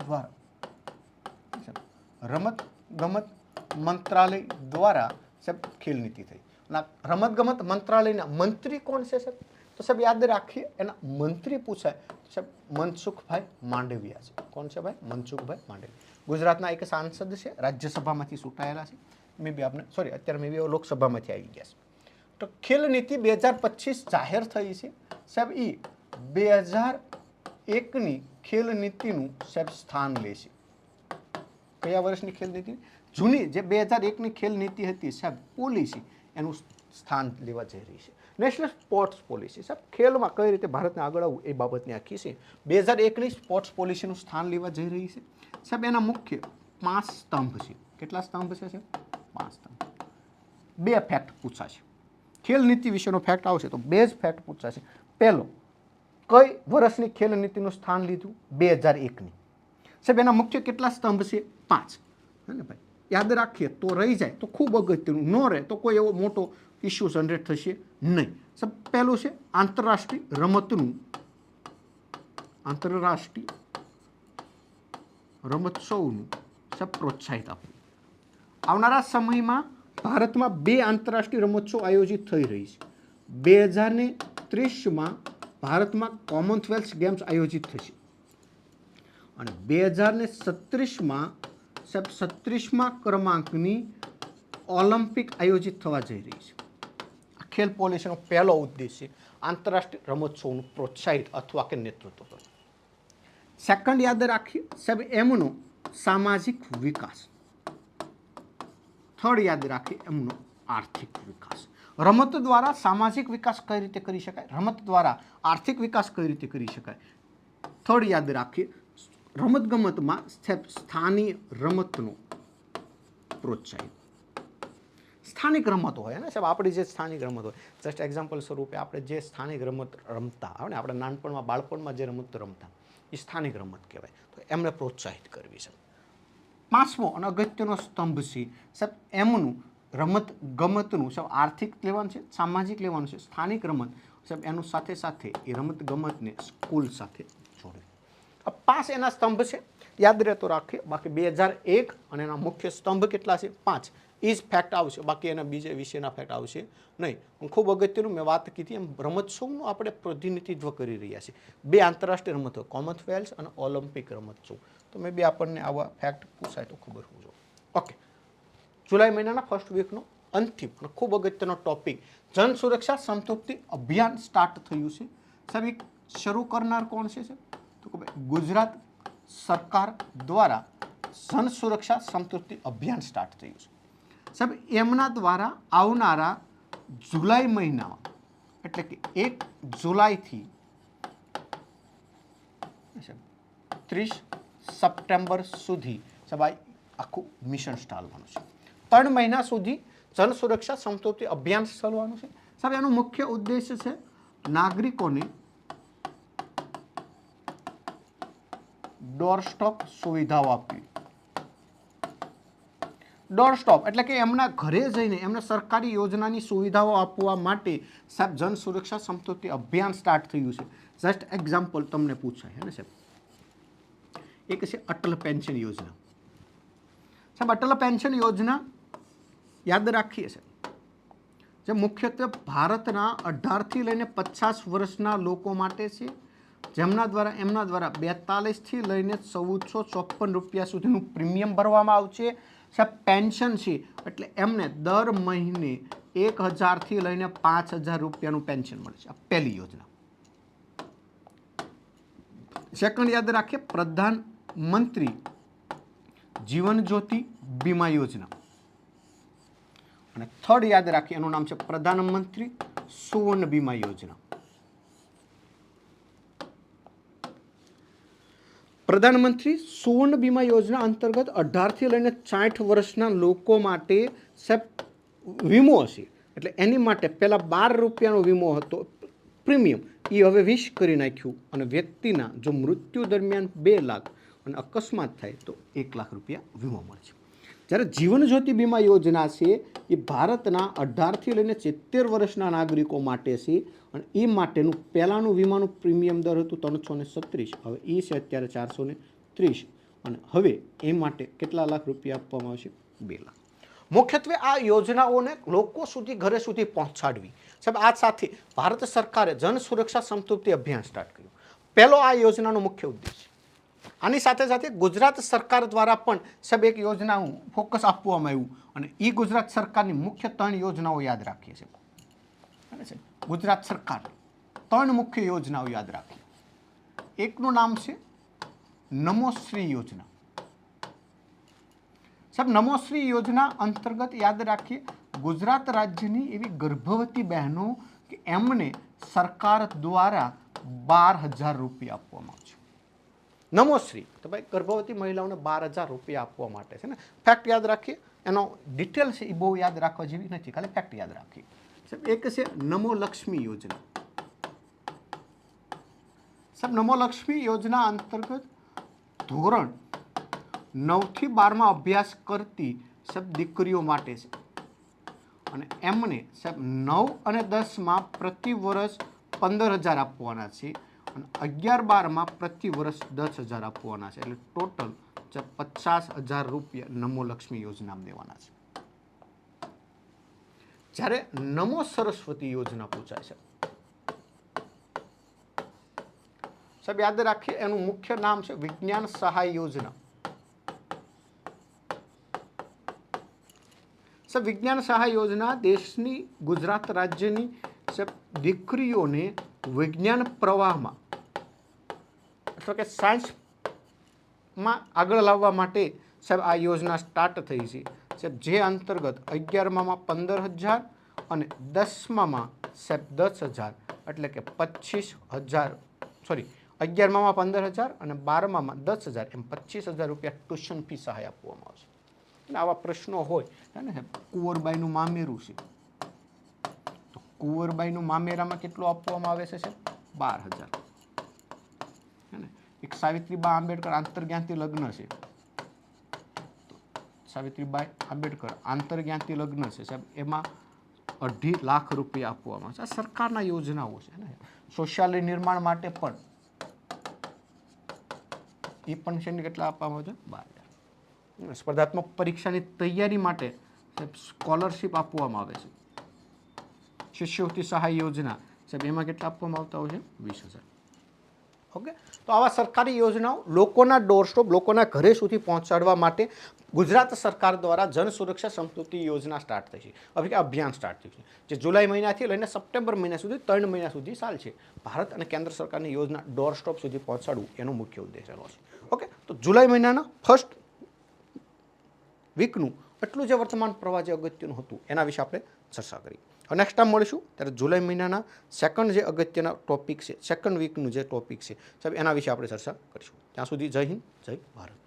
દ્વારા સાહેબ ખેલ નીતિ થઈ અને રમતગમત મંત્રાલયના મંત્રી કોણ છે સાહેબ તો સાહેબ યાદ રાખીએ એના મંત્રી પૂછાય સાહેબ મનસુખભાઈ માંડવિયા છે કોણ છે ભાઈ મનસુખભાઈ માંડવિયા ગુજરાતના એક સાંસદ છે રાજ્યસભામાંથી ચૂંટાયેલા છે મે બી આપણે સોરી અત્યારે મે બી લોકસભામાંથી આવી ગયા છે તો ખેલ નીતિ 2025 જાહેર થઈ છે સાહેબ એ 2001ની ખેલ નીતિનું સાહેબ સ્થાન લેશે કયા વર્ષની ખેલ નીતિ જૂની જે 2001ની ખેલ નીતિ હતી સાહેબ પોલિસી એનું સ્થાન લેવા જઈ રહી છે નેશનલ સ્પોર્ટ્સ પોલિસી સાહેબ ખેલમાં કઈ રીતે ભારતને આગળ આવવું એ બાબતની આખી છે 2001ની સ્પોર્ટ્સ પોલિસીનું સ્થાન લેવા જઈ રહી છે સાહેબ એના મુખ્ય 5 સ્તંભ છે કેટલા સ્તંભ છે સાહેબ 5 સ્તંભ બે ફેક્ટ પૂછાશે ખેલ નીતિ વિશેનો ફેક્ટ આવશે તો બે જ ફેક્ટ પૂછાશે પહેલો કઈ વર્ષની ખેલ નીતિનું સ્થાન લીધું 2001ની સાહેબ એના મુખ્ય કેટલા સ્તંભ છે 5 હે ને ભાઈ યાદ રાખીએ તો રહી જાય તો ખૂબ અગત્યનું ન રહે તો કોઈ એવો મોટો ઇસ્યુ જનરેટ થશે નહીં સાહેબ પહેલું છે આંતરરાષ્ટ્રીય રમતોત્સવનું સાહેબ પ્રોત્સાહિત આપવું આવનારા સમયમાં ભારતમાં 2 આંતરરાષ્ટ્રીય રમતોત્સવ આયોજિત થઈ રહી છે 2030માં ભારતમાં કોમનવેલ્થ ગેમ્સ આયોજિત થશે અને 2037માં સાહેબ 36મા ક્રમાંકની ઓલિમ્પિક આયોજિત થવા જઈ રહી છે આ ખેલ પોલિસીનો પહેલો ઉદ્દેશ્ય આંતરરાષ્ટ્રીય રમતોત્સવનું પ્રોત્સાહિત અથવા કે નેતૃત્વ કરવું સેકન્ડ યાદ રાખીએ સાહેબ એમનો સામાજિક વિકાસ થર્ડ યાદ રાખીએ એમનો આર્થિક વિકાસ રમત દ્વારા સામાજિક વિકાસ કઈ રીતે કરી શકાય રમત દ્વારા આર્થિક વિકાસ કઈ રીતે કરી શકાય થર્ડ યાદ રાખીએ રમતગમતમાં સ્થાનિય રમતનો પ્રોત્સાહિત સ્થાનિક રમતો હોય ને સાહેબ આપણી જે સ્થાનિક રમત હોય જસ્ટ એક્ઝામ્પલ સ્વરૂપે આપણે જે સ્થાનિક રમત રમતા હોય ને આપણે નાનપણમાં બાળપણમાં જે રમત રમતા એ સ્થાનિક રમત કહેવાય તો એમને પ્રોત્સાહિત કરવી છે 5મો અને અગત્યનો સ્તંભ છે સાહેબ એમનું રમત ગમતનું સાહેબ આર્થિક લેવાનું છે સામાજિક લેવાનું છે સ્થાનિક રમત સાહેબ એનું સાથે સાથે એ રમત ગમતને સ્કૂલ સાથે જોડે 5 એના સ્તંભ છે યાદ રહેતો રાખીએ બાકી 2001 અને એના મુખ્ય સ્તંભ કેટલા છે 5 એ જ ફેક્ટ આવશે બાકી એના બીજા વિશેના ફેક્ટ આવશે નહીં ખૂબ અગત્યનું મેં વાત કીધી એમ રમતોત્સવનું આપણે પ્રતિનિધિત્વ કરી રહ્યા છીએ 2 આંતરરાષ્ટ્રીય રમતો કોમનવેલ્થ અને ઓલિમ્પિક રમતોત્સવ તો મે બી આપણને આવા ફેક્ટ પૂછાય તો ખબર હોવું જોઈએ ઓકે જુલાઈ મહિનાના ફર્સ્ટ વીકનો અંતિમ અને ખૂબ અગત્યનો ટોપિક જન સુરક્ષા સંતૃપ્તિ અભિયાન સ્ટાર્ટ થયું છે સાહેબ શરૂ કરનાર કોણ છે તો ગુજરાત સરકાર દ્વારા જન સુરક્ષા સંતૃપ્તિ અભિયાન સ્ટાર્ટ થયું છે સાહેબ એમના દ્વારા આવનારા જુલાઈ મહિનામાં એટલે કે 1 જુલાઈથી 30 સપ્ટેમ્બર સુધી સાહેબ આખું મિશન ચાલવાનું છે 3 મહિના સુધી જન સુરક્ષા સંતૃપ્તિ અભિયાન ચાલવાનું છે સાહેબ એનો મુખ્ય ઉદ્દેશ્ય છે નાગરિકોને ડોર સ્ટોપ સુવિધાઓ આપવી ડોર સ્ટોપ એટલે કે એમના ઘરે જઈને એમને સરકારી યોજનાની સુવિધાઓ આપવા માટે સાહેબ જન સુરક્ષા સમૃદ્ધિ અભિયાન સ્ટાર્ટ થયું છે. જસ્ટ એક્ઝામ્પલ તમને પૂછાય હે ને સાહેબ, એક છે અટલ પેન્શન યોજના. સાહેબ અટલ પેન્શન યોજના યાદ રાખીએ છે જે મુખ્યત્વે ભારતના 18થી લઈને 50 વર્ષના લોકો માટે છે, એમના દ્વારા 42થી લઈને 1454 રૂપિયા સુધીનું પ્રીમિયમ ભરવામાં આવશે. સાહેબ પેન્શન છે એટલે એમને દર મહિને 1000થી લઈને 5000 રૂપિયાનું પેન્શન મળે છે. આ પહેલી યોજના. સેકન્ડ યાદ રાખીએ પ્રધાનમંત્રી જીવન જ્યોતિ બીમા યોજના. અને થર્ડ યાદ રાખીએ એનું નામ છે પ્રધાનમંત્રી સુવર્ણ બીમા યોજના. પ્રધાનમંત્રી સુવર્ણ બીમા યોજના અંતર્ગત 18થી લઈને 60 વર્ષના લોકો માટે સાહેબ વીમો હશે એટલે એની માટે પહેલાં 12 રૂપિયાનો વીમો હતો પ્રીમિયમ, એ હવે 20 કરી નાખ્યું અને વ્યક્તિના જો મૃત્યુ દરમિયાન 2 લાખ અને અકસ્માત થાય તો 1 લાખ રૂપિયા વીમો મળે છે. જ્યારે જીવન જ્યોતિ બીમા યોજના છે એ ભારતના 18થી લઈને 70 વર્ષના નાગરિકો માટે છે અને એ માટેનું પહેલાંનું વીમાનું પ્રીમિયમ દર હતું 336, હવે એ છે અત્યારે 430 અને હવે એ માટે કેટલા લાખ રૂપિયા આપવામાં આવશે? 2 લાખ. મુખ્યત્વે આ યોજનાઓને લોકો સુધી ઘરે સુધી પહોંચાડવી. સાહેબ આ સાથે ભારત સરકારે જન સુરક્ષા સમૃદ્ધિ અભિયાન સ્ટાર્ટ કર્યું. પહેલો આ યોજનાનો મુખ્ય ઉદ્દેશ. આની સાથે સાથે ગુજરાત સરકાર દ્વારા પણ સાહેબ એક યોજના ફોકસ આપવામાં આવ્યું અને એ ગુજરાત સરકારની મુખ્ય 3 યોજનાઓ યાદ રાખીએ છીએ. ગુજરાત સરકાર 3 મુખ્ય યોજનાઓ યાદ રાખીએ. એકનું નામ છે નમોશ્રી યોજના. સાહેબ નમોશ્રી યોજના અંતર્ગત યાદ રાખીએ ગુજરાત રાજ્યની એવી ગર્ભવતી બહેનો કે એમને સરકાર દ્વારા 12000 રૂપિયા આપવામાં આવશે. નમોશ્રી તો ભાઈ ગર્ભવતી મહિલાઓને 12000 રૂપિયા આપવા માટે છે ને. ફેક્ટ યાદ રાખીએ, એનો ડિટેલ છે એ બહુ યાદ રાખવા જેવી નથી, ખાલી ફેક્ટ યાદ રાખીએ. સાહેબ એક છે નમો લક્ષ્મી યોજના. સાહેબ નમો લક્ષ્મી યોજના અંતર્ગત ધોરણ 9થી 12માં અભ્યાસ કરતી સાહેબ દીકરીઓ માટે છે અને એમને સાહેબ 9 અને 10માં પ્રતિ વર્ષ 15000 આપવાના છે અને 11-12માં પ્રતિ વર્ષ 10000 આપવાના છે એટલે ટોટલ 50000 રૂપિયા નમો લક્ષ્મી યોજનામાં દેવાના છે. જ્યારે નમો સરસ્વતી યોજના પૂછાય છે સાહેબ યાદ રાખીએ એનું મુખ્ય નામ છે વિજ્ઞાન સહાય યોજના. સાહેબ વિજ્ઞાન સહાય યોજના દેશની ગુજરાત રાજ્યની સાહેબ દીકરીઓને વિજ્ઞાન પ્રવાહમાં અથવા કે સાયન્સમાં આગળ લાવવા માટે સાહેબ આ યોજના સ્ટાર્ટ થઈ છે. સાહેબ જે અંતર્ગત 11મામાં 15000 અને 10મામાં સાહેબ 10000 એટલે કે 25000 11મામાં 15000 અને 12મામાં 10000 એમ 25000 રૂપિયા ટ્યુશન ફી સહાય આપવામાં આવશે. એટલે આવા પ્રશ્નો હોય ને કુંવરબાઈનું મામેરું છે તો કુંવરબાઈનું મામેરામાં કેટલું આપવામાં આવે છે સાહેબ? 12000. એક સાવિત્રીબા આંબેડકર આંતરજ્ઞાતિ લગ્ન છે તો સાવિત્રીબાઈ આંબેડકર આંતરજ્ઞાતિ લગ્ન છે સાહેબ એમાં 2.5 લાખ રૂપિયા આપવામાં આવશે. આ સરકારના યોજનાઓ છે ને. શૌચાલય નિર્માણ માટે પણ એ પણ છે ને કેટલા આપવામાં આવશે? 12000. સ્પર્ધાત્મક પરીક્ષાની તૈયારી માટે સ્કોલરશિપ આપવામાં આવે છે. શિષ્યવૃત્તિ સહાય યોજના સાહેબ એમાં કેટલા આપવામાં આવતા હોય છે? 20000. ઓકે, તો આવા સરકારી યોજનાઓ લોકોના ડોર સ્ટોપ લોકોના ઘરે સુધી પહોંચાડવા માટે ગુજરાત સરકાર દ્વારા જન સુરક્ષા સમૃદ્ધિ યોજના સ્ટાર્ટ થઈ છે. હવે અભિયાન સ્ટાર્ટ થયું છે જે જુલાઈ મહિનાથી લઈને સપ્ટેમ્બર મહિના સુધી 3 મહિના સુધી ચાલશે. ભારત અને કેન્દ્ર સરકારની યોજના ડોર સ્ટોપ સુધી પહોંચાડવું એનો મુખ્ય ઉદ્દેશ એનો છે. ઓકે, તો જુલાઈ મહિનાના ફર્સ્ટ વીકનું એટલું જે વર્તમાન પ્રવાહ જે અગત્યનું હતું એના વિશે આપણે ચર્ચા કરી. હવે નેક્સ્ટ ટાઈમ મળીશું ત્યારે જુલાઈ મહિનાના સેકન્ડ જે અગત્યના ટોપિક છે, સેકન્ડ વીકનું જે ટોપિક છે સાહેબ એના વિશે આપણે ચર્ચા કરીશું. ત્યાં સુધી જય હિન્દ, જય ભારત.